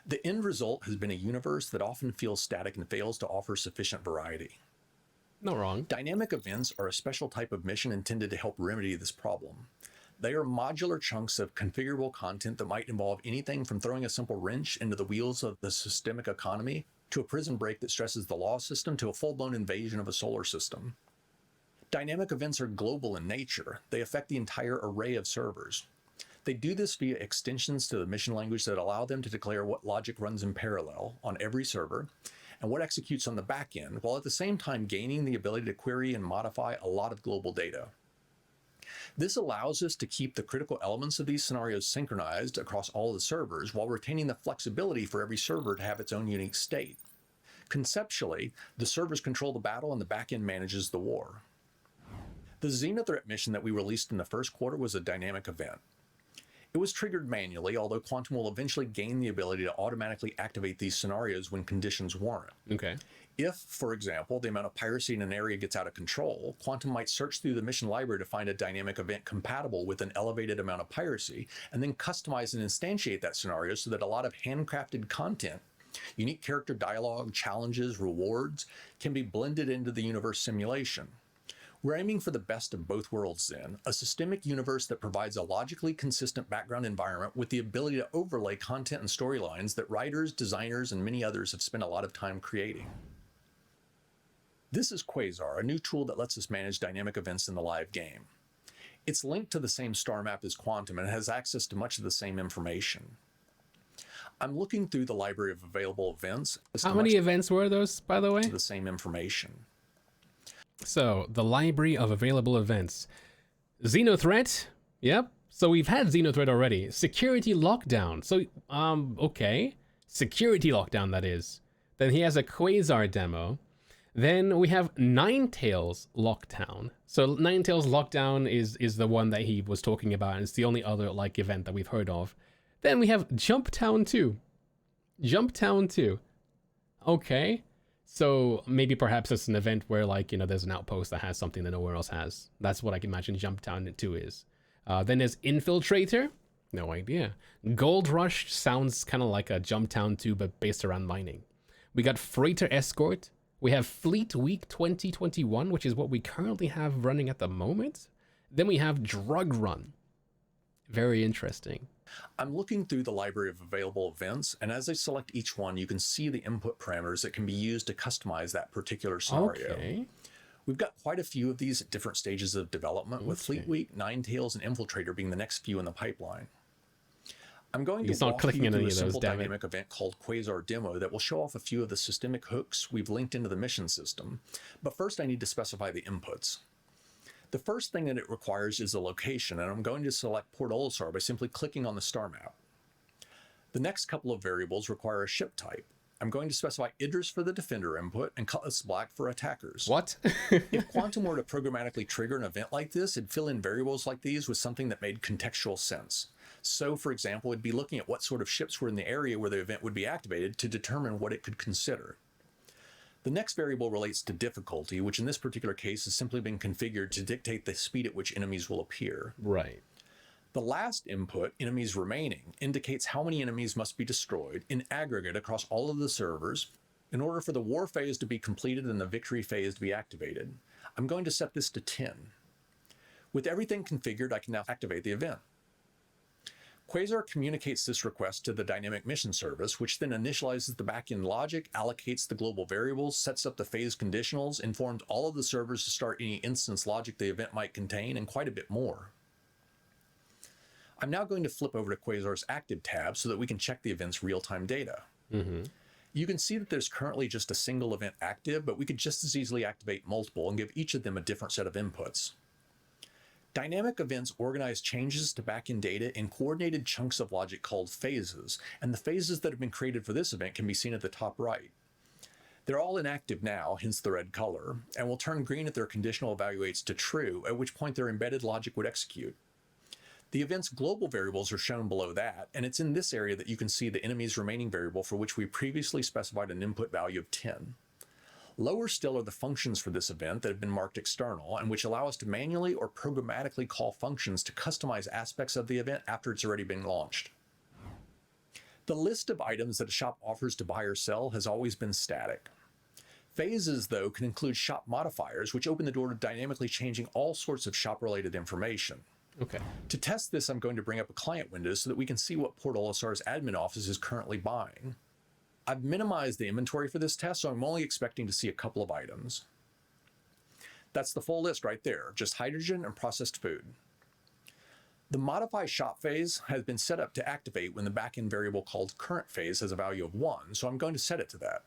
The end result has been a universe that often feels static and fails to offer sufficient variety. Not wrong. Dynamic events are a special type of mission intended to help remedy this problem. They are modular chunks of configurable content that might involve anything from throwing a simple wrench into the wheels of the systemic economy, to a prison break that stresses the law system, to a full-blown invasion of a solar system. Dynamic events are global in nature. They affect the entire array of servers. They do this via extensions to the mission language that allow them to declare what logic runs in parallel on every server, and what executes on the back end, while at the same time gaining the ability to query and modify a lot of global data. This allows us to keep the critical elements of these scenarios synchronized across all the servers, while retaining the flexibility for every server to have its own unique state. Conceptually, the servers control the battle and the back end manages the war. The Xenothreat mission that we released in the first quarter was a dynamic event. It was triggered manually, although Quantum will eventually gain the ability to automatically activate these scenarios when conditions warrant. Okay. If, for example, the amount of piracy in an area gets out of control, Quantum might search through the mission library to find a dynamic event compatible with an elevated amount of piracy, and then customize and instantiate that scenario so that a lot of handcrafted content, unique character dialogue, challenges, rewards, can be blended into the universe simulation. We're aiming for the best of both worlds then, a systemic universe that provides a logically consistent background environment with the ability to overlay content and storylines that writers, designers, and many others have spent a lot of time creating. This is Quasar, a new tool that lets us manage dynamic events in the live game. It's linked to the same star map as Quantum and has access to much of the same information. I'm looking through the library of available events. How many events were those, by the way? The same information. So, the library of available events. Xenothreat? Yep. So we've had Xenothreat already. Security lockdown. So, okay. Security lockdown, that is. Then he has a Quasar demo. Then we have Ninetales lockdown. So Ninetales lockdown is the one that he was talking about, and it's the only other event that we've heard of. Then we have Jumptown 2. Jumptown 2. Okay. So maybe perhaps it's an event where there's an outpost that has something that nowhere else has. That's what I can imagine Jumptown 2 is. Then there's Infiltrator. No idea. Gold Rush sounds kind of like a Jumptown 2, but based around mining. We got Freighter Escort, We have Fleet Week 2021, which is what we currently have running at the moment. Then we have Drug Run. Very interesting. I'm looking through the library of available events, and as I select each one, you can see the input parameters that can be used to customize that particular scenario. Okay. We've got quite a few of these at different stages of development, with Fleet Week, Ninetales, and Infiltrator being the next few in the pipeline. I'm going to walk you through a simple dynamic event called Quasar Demo that will show off a few of the systemic hooks we've linked into the mission system. But first I need to specify the inputs. The first thing that it requires is a location, and I'm going to select Port Olisar by simply clicking on the star map. The next couple of variables require a ship type. I'm going to specify Idris for the Defender input and Cutlass Black for attackers. What? If Quantum were to programmatically trigger an event like this, it'd fill in variables like these with something that made contextual sense. So, for example, it'd be looking at what sort of ships were in the area where the event would be activated to determine what it could consider. The next variable relates to difficulty, which in this particular case has simply been configured to dictate the speed at which enemies will appear. Right. The last input, enemies remaining, indicates how many enemies must be destroyed in aggregate across all of the servers in order for the war phase to be completed and the victory phase to be activated. I'm going to set this to 10. With everything configured, I can now activate the event. Quasar communicates this request to the dynamic mission service, which then initializes the backend logic, allocates the global variables, sets up the phase conditionals, informs all of the servers to start any instance logic the event might contain, and quite a bit more. I'm now going to flip over to Quasar's active tab so that we can check the event's real-time data. You can see that there's currently just a single event active, but we could just as easily activate multiple and give each of them a different set of inputs. Dynamic events organize changes to backend data in coordinated chunks of logic called phases, and the phases that have been created for this event can be seen at the top right. They're all inactive now, hence the red color, and will turn green if their conditional evaluates to true, at which point their embedded logic would execute. The event's global variables are shown below that, and it's in this area that you can see the enemy's remaining variable for which we previously specified an input value of 10. Lower still are the functions for this event that have been marked external and which allow us to manually or programmatically call functions to customize aspects of the event after it's already been launched. The list of items that a shop offers to buy or sell has always been static. Phases, though, can include shop modifiers, which open the door to dynamically changing all sorts of shop-related information. Okay. To test this, I'm going to bring up a client window so that we can see what Port Olisar's admin office is currently buying. I've minimized the inventory for this test, so I'm only expecting to see a couple of items. That's the full list right there, just hydrogen and processed food. The modify shop phase has been set up to activate when the backend variable called current phase has a value of 1, so I'm going to set it to that.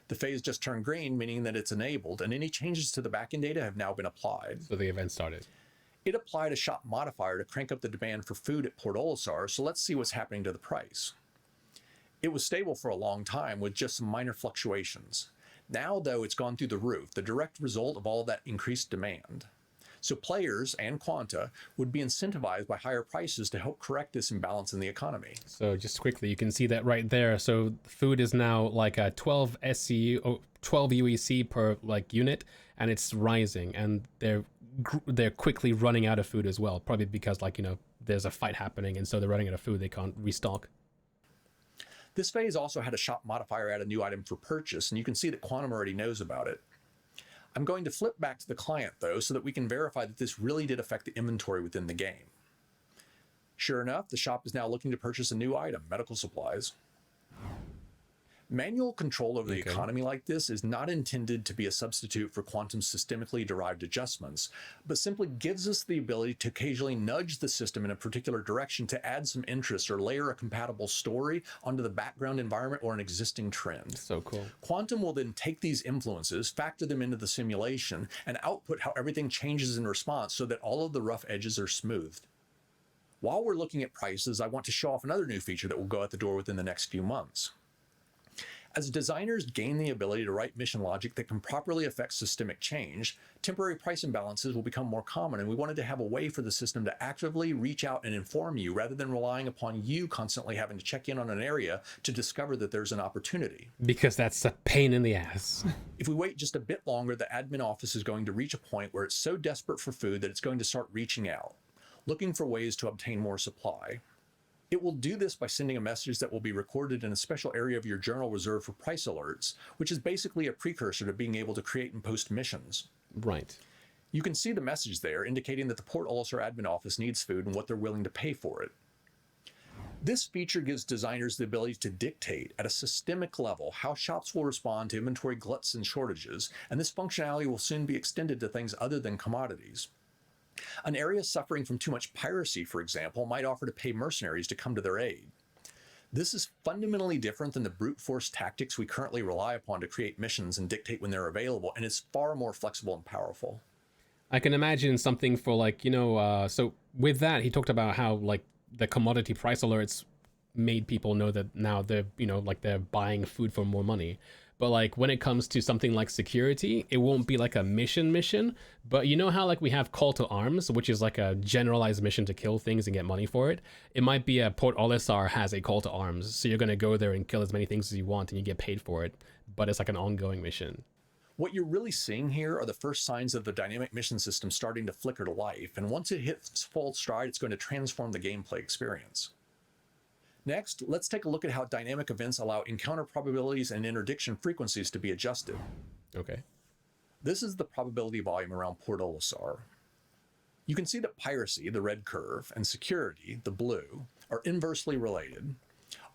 The phase just turned green, meaning that it's enabled, and any changes to the backend data have now been applied. So the event started. It applied a shop modifier to crank up the demand for food at Port Olisar, so let's see what's happening to the price. It was stable for a long time with just some minor fluctuations. Now, though, it's gone through the roof, the direct result of all of that increased demand. So players and Quanta would be incentivized by higher prices to help correct this imbalance in the economy. So just quickly, you can see that right there. So food is now like a 12 SCU, or 12 UEC per like unit, and it's rising, and they're quickly running out of food as well, probably because there's a fight happening, and so they're running out of food. They can't restock. This phase also had a shop modifier add a new item for purchase, and you can see that Quantum already knows about it. I'm going to flip back to the client, though, so that we can verify that this really did affect the inventory within the game. Sure enough, the shop is now looking to purchase a new item, medical supplies. Manual control over the economy like this is not intended to be a substitute for Quantum's systemically derived adjustments, but simply gives us the ability to occasionally nudge the system in a particular direction to add some interest or layer a compatible story onto the background environment or an existing trend. So cool. Quantum will then take these influences, factor them into the simulation, and output how everything changes in response so that all of the rough edges are smoothed. While we're looking at prices, I want to show off another new feature that will go out the door within the next few months. As designers gain the ability to write mission logic that can properly affect systemic change, temporary price imbalances will become more common, and we wanted to have a way for the system to actively reach out and inform you rather than relying upon you constantly having to check in on an area to discover that there's an opportunity. Because that's a pain in the ass. If we wait just a bit longer, the admin office is going to reach a point where it's so desperate for food that it's going to start reaching out, looking for ways to obtain more supply. It will do this by sending a message that will be recorded in a special area of your journal reserved for price alerts, which is basically a precursor to being able to create and post missions. Right. You can see the message there indicating that the Port Olisar admin office needs food and what they're willing to pay for it. This feature gives designers the ability to dictate at a systemic level how shops will respond to inventory gluts and shortages, and this functionality will soon be extended to things other than commodities. An area suffering from too much piracy, for example, might offer to pay mercenaries to come to their aid. This is fundamentally different than the brute force tactics we currently rely upon to create missions and dictate when they're available, and it's far more flexible and powerful. I can imagine something for like, so with that, he talked about how like the commodity price alerts made people know that now they're, like they're buying food for more money. But like when it comes to something like security, it won't be like a mission, but you know how like we have call to arms, which is like a generalized mission to kill things and get money for it. It might be a Port Olisar has a call to arms. So you're going to go there and kill as many things as you want and you get paid for it. But it's like an ongoing mission. What you're really seeing here are the first signs of the dynamic mission system starting to flicker to life, and once it hits full stride, it's going to transform the gameplay experience. Next, let's take a look at how dynamic events allow encounter probabilities and interdiction frequencies to be adjusted. Okay. This is the probability volume around Port Olisar. You can see that piracy, the red curve, and security, the blue, are inversely related.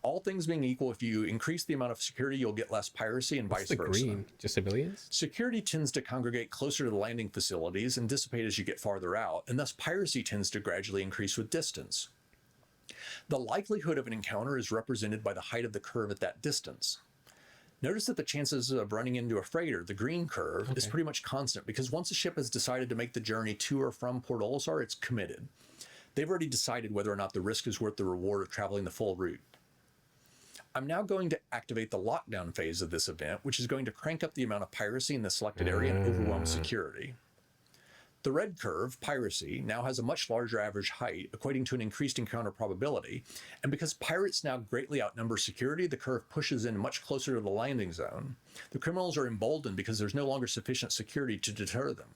All things being equal, if you increase the amount of security, you'll get less piracy and vice versa. What's the green? Just civilians? Security tends to congregate closer to the landing facilities and dissipate as you get farther out, and thus piracy tends to gradually increase with distance. The likelihood of an encounter is represented by the height of the curve at that distance. Notice that the chances of running into a freighter, the green curve, is pretty much constant because once a ship has decided to make the journey to or from Port Olisar, it's committed. They've already decided whether or not the risk is worth the reward of traveling the full route. I'm now going to activate the lockdown phase of this event, which is going to crank up the amount of piracy in the selected area and overwhelm security. The red curve, piracy, now has a much larger average height, equating to an increased encounter probability, and because pirates now greatly outnumber security, the curve pushes in much closer to the landing zone. The criminals are emboldened because there's no longer sufficient security to deter them.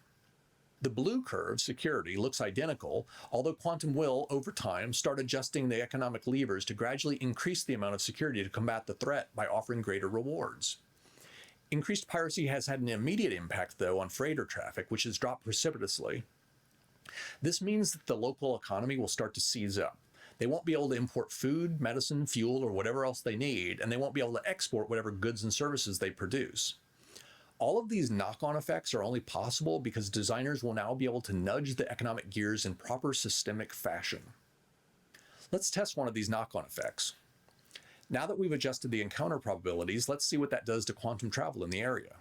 The blue curve, security, looks identical, although Quantum will, over time, start adjusting the economic levers to gradually increase the amount of security to combat the threat by offering greater rewards. Increased piracy has had an immediate impact, though, on freighter traffic, which has dropped precipitously. This means that the local economy will start to seize up. They won't be able to import food, medicine, fuel, or whatever else they need, and they won't be able to export whatever goods and services they produce. All of these knock-on effects are only possible because designers will now be able to nudge the economic gears in proper systemic fashion. Let's test one of these knock-on effects. Now that we've adjusted the encounter probabilities, let's see what that does to quantum travel in the area.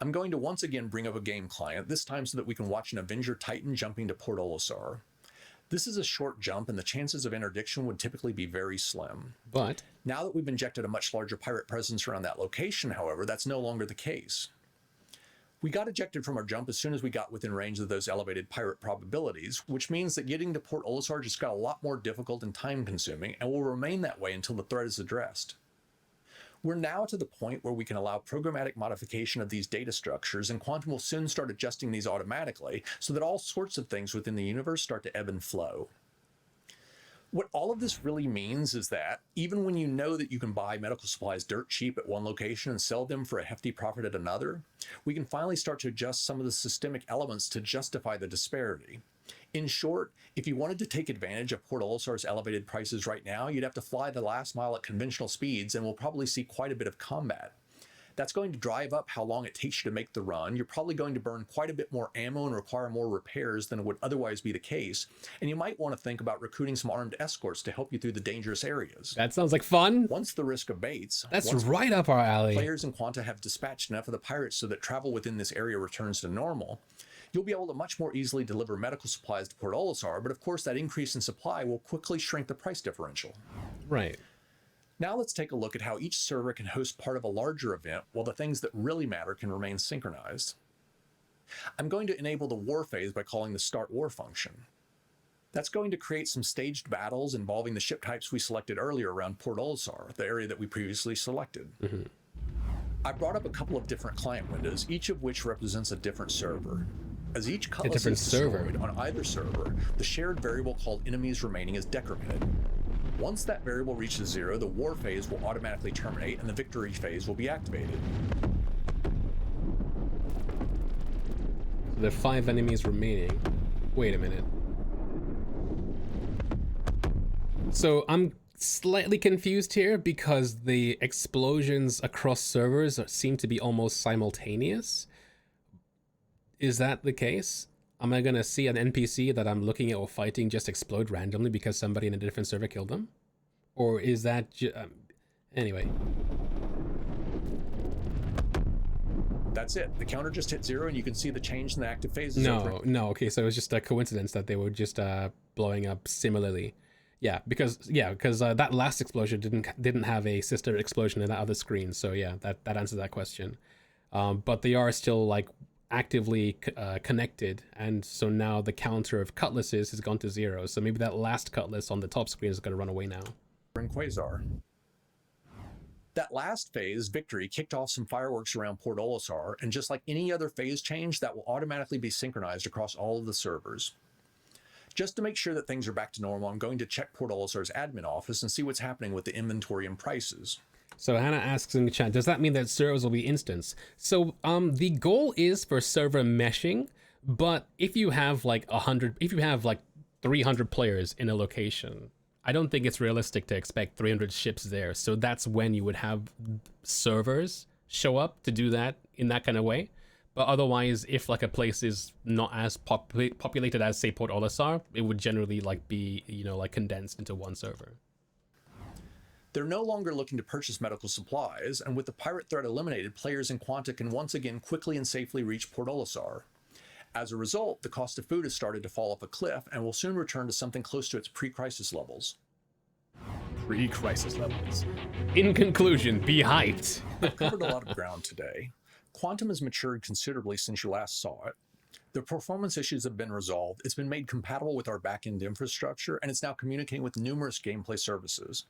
I'm going to once again bring up a game client, this time so that we can watch an Avenger Titan jumping to Port Olisar. This is a short jump, and the chances of interdiction would typically be very slim. But now that we've injected a much larger pirate presence around that location, however, that's no longer the case. We got ejected from our jump as soon as we got within range of those elevated pirate probabilities, which means that getting to Port Olisar just got a lot more difficult and time-consuming, and will remain that way until the threat is addressed. We're now to the point where we can allow programmatic modification of these data structures, and Quantum will soon start adjusting these automatically so that all sorts of things within the universe start to ebb and flow. What all of this really means is that even when you know that you can buy medical supplies dirt cheap at one location and sell them for a hefty profit at another, we can finally start to adjust some of the systemic elements to justify the disparity. In short, if you wanted to take advantage of Port Olisar's elevated prices right now, you'd have to fly the last mile at conventional speeds, and we'll probably see quite a bit of combat. That's going to drive up how long it takes you to make the run. You're probably going to burn quite a bit more ammo and require more repairs than would otherwise be the case. And you might want to think about recruiting some armed escorts to help you through the dangerous areas. that sounds like fun. Once the risk abates, That's right up our alley. players in Quanta have dispatched enough of the pirates so that travel within this area returns to normal, you'll be able to much more easily deliver medical supplies to Port Olisar, but of course that increase in supply will quickly shrink the price differential. Right. Now let's take a look at how each server can host part of a larger event while the things that really matter can remain synchronized. I'm going to enable the war phase by calling the start war function. That's going to create some staged battles involving the ship types we selected earlier around Port Olisar, the area that we previously selected. I brought up a couple of different client windows, each of which represents a different server. As each cutlass different is server. destroyed on either server, the shared variable called enemies remaining is decremented. Once that variable reaches 0, the war phase will automatically terminate and the victory phase will be activated. So there are 5 enemies remaining. Wait a minute. So I'm slightly confused here because the explosions across servers seem to be almost simultaneous. Is that the case? Am I gonna see an NPC that I'm looking at or fighting just explode randomly because somebody in a different server killed them? Or is that anyway. That's it. The counter just hit 0 and you can see the change in the active phases. No, okay, so it was just a coincidence that they were just blowing up similarly. Yeah, because that last explosion didn't have a sister explosion in that other screen, so yeah, that answers that question. But they are still like actively connected, and so now the counter of cutlasses has gone to 0. So maybe that last cutlass on the top screen is going to run away now. In Quasar. That last phase, Victory, kicked off some fireworks around Port Olisar, and just like any other phase change, that will automatically be synchronized across all of the servers. Just to make sure that things are back to normal, I'm going to check Port Olisar's admin office and see what's happening with the inventory and prices. So Hannah asks in the chat, does that mean that servers will be instance? So the goal is for server meshing, but if you have like 300 players in a location, I don't think it's realistic to expect 300 ships there. So that's when you would have servers show up to do that in that kind of way. But otherwise, if like a place is not as populated as say Port Olisar, it would generally like be, like condensed into one server. They're no longer looking to purchase medical supplies, and with the pirate threat eliminated, players in Quanta can once again quickly and safely reach Port Olisar. As a result, the cost of food has started to fall off a cliff and will soon return to something close to its pre-crisis levels. Pre-crisis levels. In conclusion, be hyped. I've covered a lot of ground today. Quantum has matured considerably since you last saw it. The performance issues have been resolved, it's been made compatible with our back-end infrastructure, and it's now communicating with numerous gameplay services.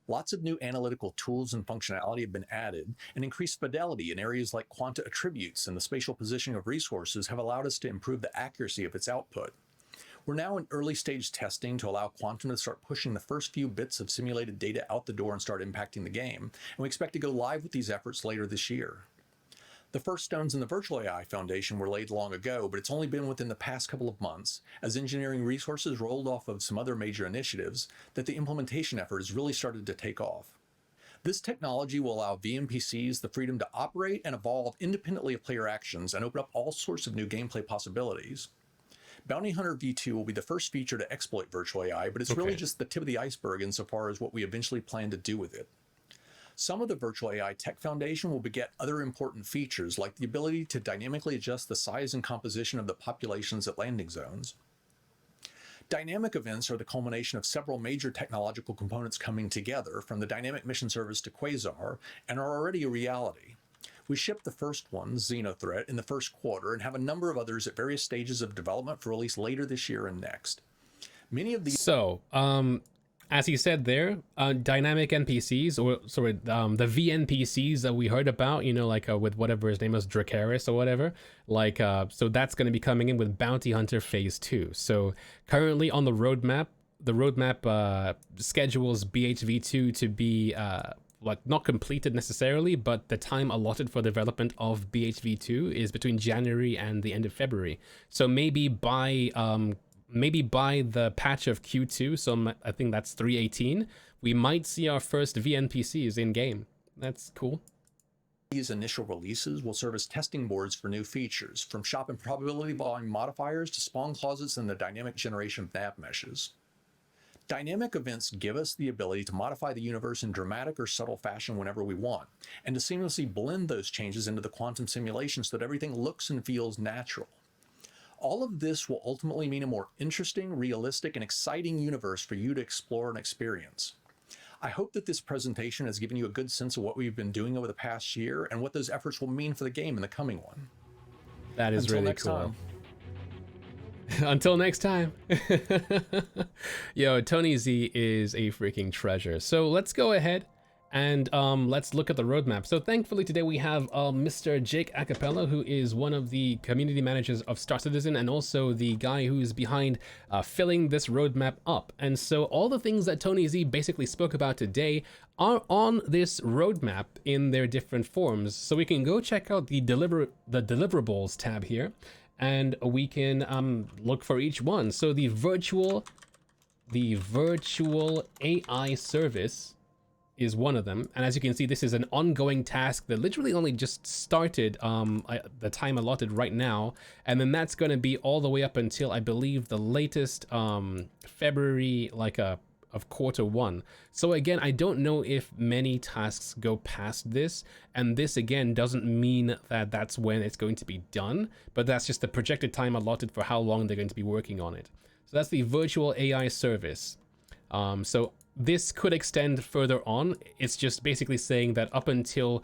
Lots of new analytical tools and functionality have been added, and increased fidelity in areas like quanta attributes and the spatial positioning of resources have allowed us to improve the accuracy of its output. We're now in early stage testing to allow Quantum to start pushing the first few bits of simulated data out the door and start impacting the game, and we expect to go live with these efforts later this year. The first stones in the Virtual AI Foundation were laid long ago, but it's only been within the past couple of months, as engineering resources rolled off of some other major initiatives, that the implementation effort has really started to take off. This technology will allow vNPCs the freedom to operate and evolve independently of player actions and open up all sorts of new gameplay possibilities. Bounty Hunter V2 will be the first feature to exploit Virtual AI, but it's really just the tip of the iceberg insofar as what we eventually plan to do with it. Some of the Virtual AI Tech Foundation will beget other important features, like the ability to dynamically adjust the size and composition of the populations at landing zones. Dynamic events are the culmination of several major technological components coming together, from the Dynamic Mission Service to Quasar, and are already a reality. We shipped the first one, Xenothreat, in the first quarter, and have a number of others at various stages of development for release later this year and next. Many of these... So, as he said there, dynamic NPCs, or sorry, the VNPCs that we heard about, with whatever his name was, Dracaris or whatever, so that's going to be coming in with Bounty Hunter Phase 2. So currently on the roadmap schedules BHV2 to be not completed necessarily, but the time allotted for development of BHV2 is between January and the end of February. So maybe by the patch of Q2, so I think that's 3.18, we might see our first VNPCs in game. That's cool. These initial releases will serve as testing boards for new features, from shop and probability volume modifiers to spawn closets and the dynamic generation of nav meshes. Dynamic events give us the ability to modify the universe in dramatic or subtle fashion whenever we want, and to seamlessly blend those changes into the quantum simulation so that everything looks and feels natural. All of this will ultimately mean a more interesting, realistic, and exciting universe for you to explore and experience. I hope that this presentation has given you a good sense of what we've been doing over the past year and what those efforts will mean for the game in the coming one. That is really cool. Time. Until next time. Yo, Tony Z is a freaking treasure. So let's go ahead And let's look at the roadmap. So thankfully today we have Mr. Jake Acapella, who is one of the community managers of Star Citizen and also the guy who is behind filling this roadmap up. And so all the things that Tony Z basically spoke about today are on this roadmap in their different forms. So we can go check out the deliverables tab here, and we can look for each one. So the virtual AI service is one of them, and as you can see, this is an ongoing task that literally only just started the time allotted right now, and then that's going to be all the way up until I believe the latest February of quarter one. So again, I don't know if many tasks go past this, and this again doesn't mean that that's when it's going to be done, but that's just the projected time allotted for how long they're going to be working on it. So that's the virtual AI service. So this could extend further on. It's just basically saying that up until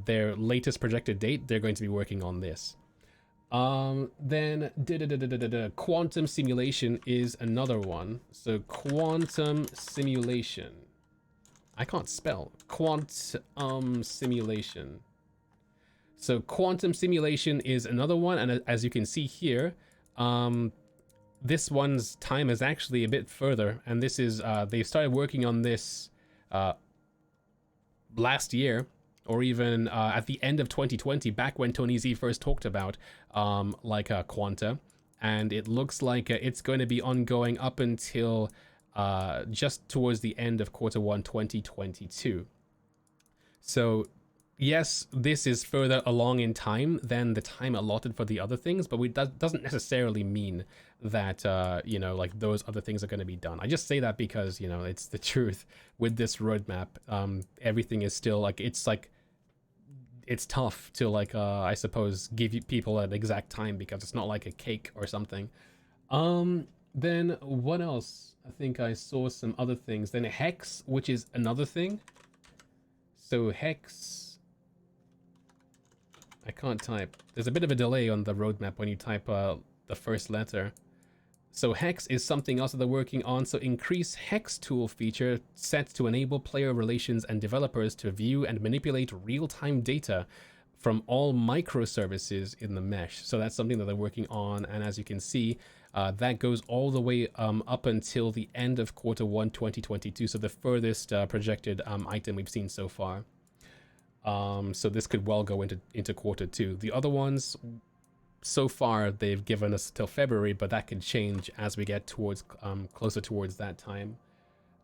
their latest projected date, they're going to be working on this. Then quantum simulation is another one. So quantum simulation. I can't spell. Quantum simulation. So quantum simulation is another one, and as you can see here, this one's time is actually a bit further, and this is they started working on this last year, or even at the end of 2020, back when Tony Z first talked about Quanta, and it looks like it's going to be ongoing up until just towards the end of quarter one 2022. So yes, this is further along in time than the time allotted for the other things, but that doesn't necessarily mean that, those other things are going to be done. I just say that because, it's the truth with this roadmap. Everything is still it's tough to I suppose give people an exact time because it's not like a cake or something. Then what else? I think I saw some other things. Then Hex, which is another thing. So Hex, I can't type. There's a bit of a delay on the roadmap when you type the first letter. So Hex is something else that they're working on. So increase Hex tool feature set to enable player relations and developers to view and manipulate real-time data from all microservices in the mesh. So that's something that they're working on. And as you can see, that goes all the way up until the end of quarter one 2022. So the furthest projected item we've seen so far. So this could well go into quarter two. The other ones, so far they've given us till February, but that could change as we get towards closer towards that time.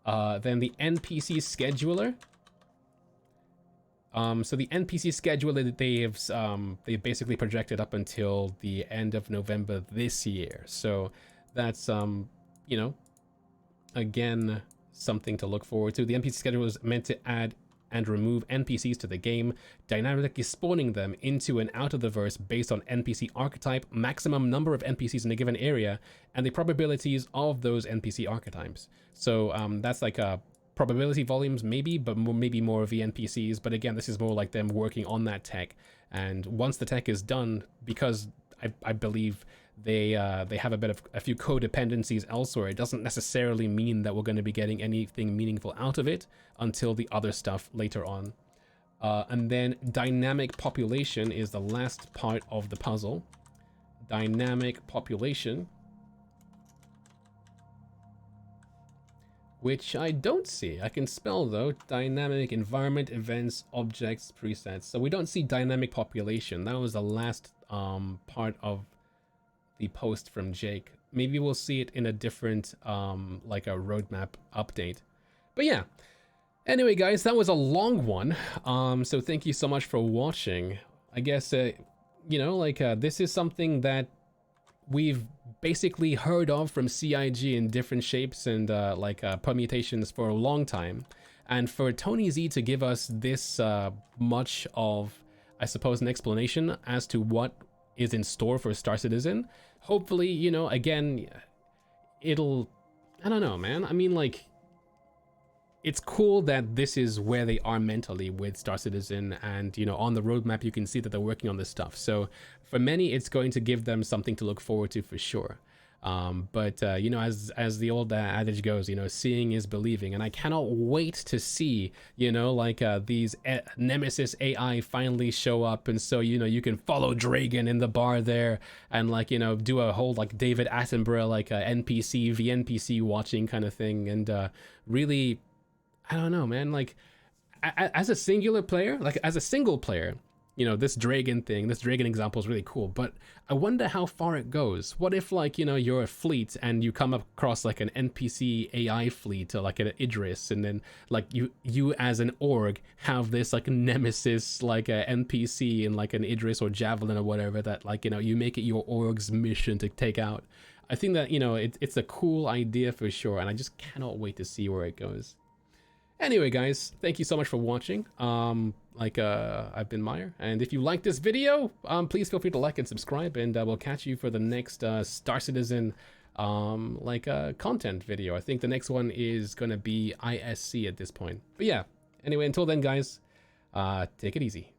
Then the Npc Scheduler. So the Npc Scheduler, they've basically projected up until the end of November this year. So that's again something to look forward to. The Npc Scheduler is meant to add and remove NPCs to the game, dynamically spawning them into and out of the verse based on NPC archetype, maximum number of NPCs in a given area, and the probabilities of those NPC archetypes. So that's like a probability volumes maybe, but maybe more of the NPCs. But again, this is more like them working on that tech. And once the tech is done, because I believe they have a few codependencies elsewhere, it doesn't necessarily mean that we're going to be getting anything meaningful out of it until the other stuff later on. And then dynamic population is the last part of the puzzle. Dynamic population, which I don't see. I can spell though. Dynamic environment, events, objects, presets. So we don't see dynamic population. That was the last part of the post from Jake. Maybe we'll see it in a different like a roadmap update. But yeah, anyway guys, that was a long one, so thank you so much for watching. I guess this is something that we've basically heard of from CIG in different shapes and permutations for a long time, and for Tony Z to give us this much of, I suppose, an explanation as to what is in store for Star Citizen. Hopefully, again, it'll, I don't know, man. I mean, it's cool that this is where they are mentally with Star Citizen, and on the roadmap you can see that they're working on this stuff. So for many, it's going to give them something to look forward to for sure. But you know, as the old adage goes, you know, seeing is believing, and I cannot wait to see, you know, like these Nemesis AI finally show up, and so you know you can follow Dragon in the bar there, and like you know do a whole like David Attenborough like NPC v NPC watching kind of thing, and really, I don't know, man, like as a singular player, like as a single player, you know, this dragon example is really cool, but I wonder how far it goes. What if, like, you know, you're a fleet and you come across like an NPC AI fleet or like an Idris, and then like you as an org have this like nemesis, like a NPC in like an Idris or Javelin or whatever, that like, you know, you make it your org's mission to take out. I think that, you know, it's a cool idea for sure, and I just cannot wait to see where it goes. Anyway, guys, thank you so much for watching. I've been Myre, and if you like this video, please feel free to like and subscribe, and we'll catch you for the next Star Citizen content video. I think the next one is gonna be ISC at this point. But yeah, anyway, until then, guys, take it easy.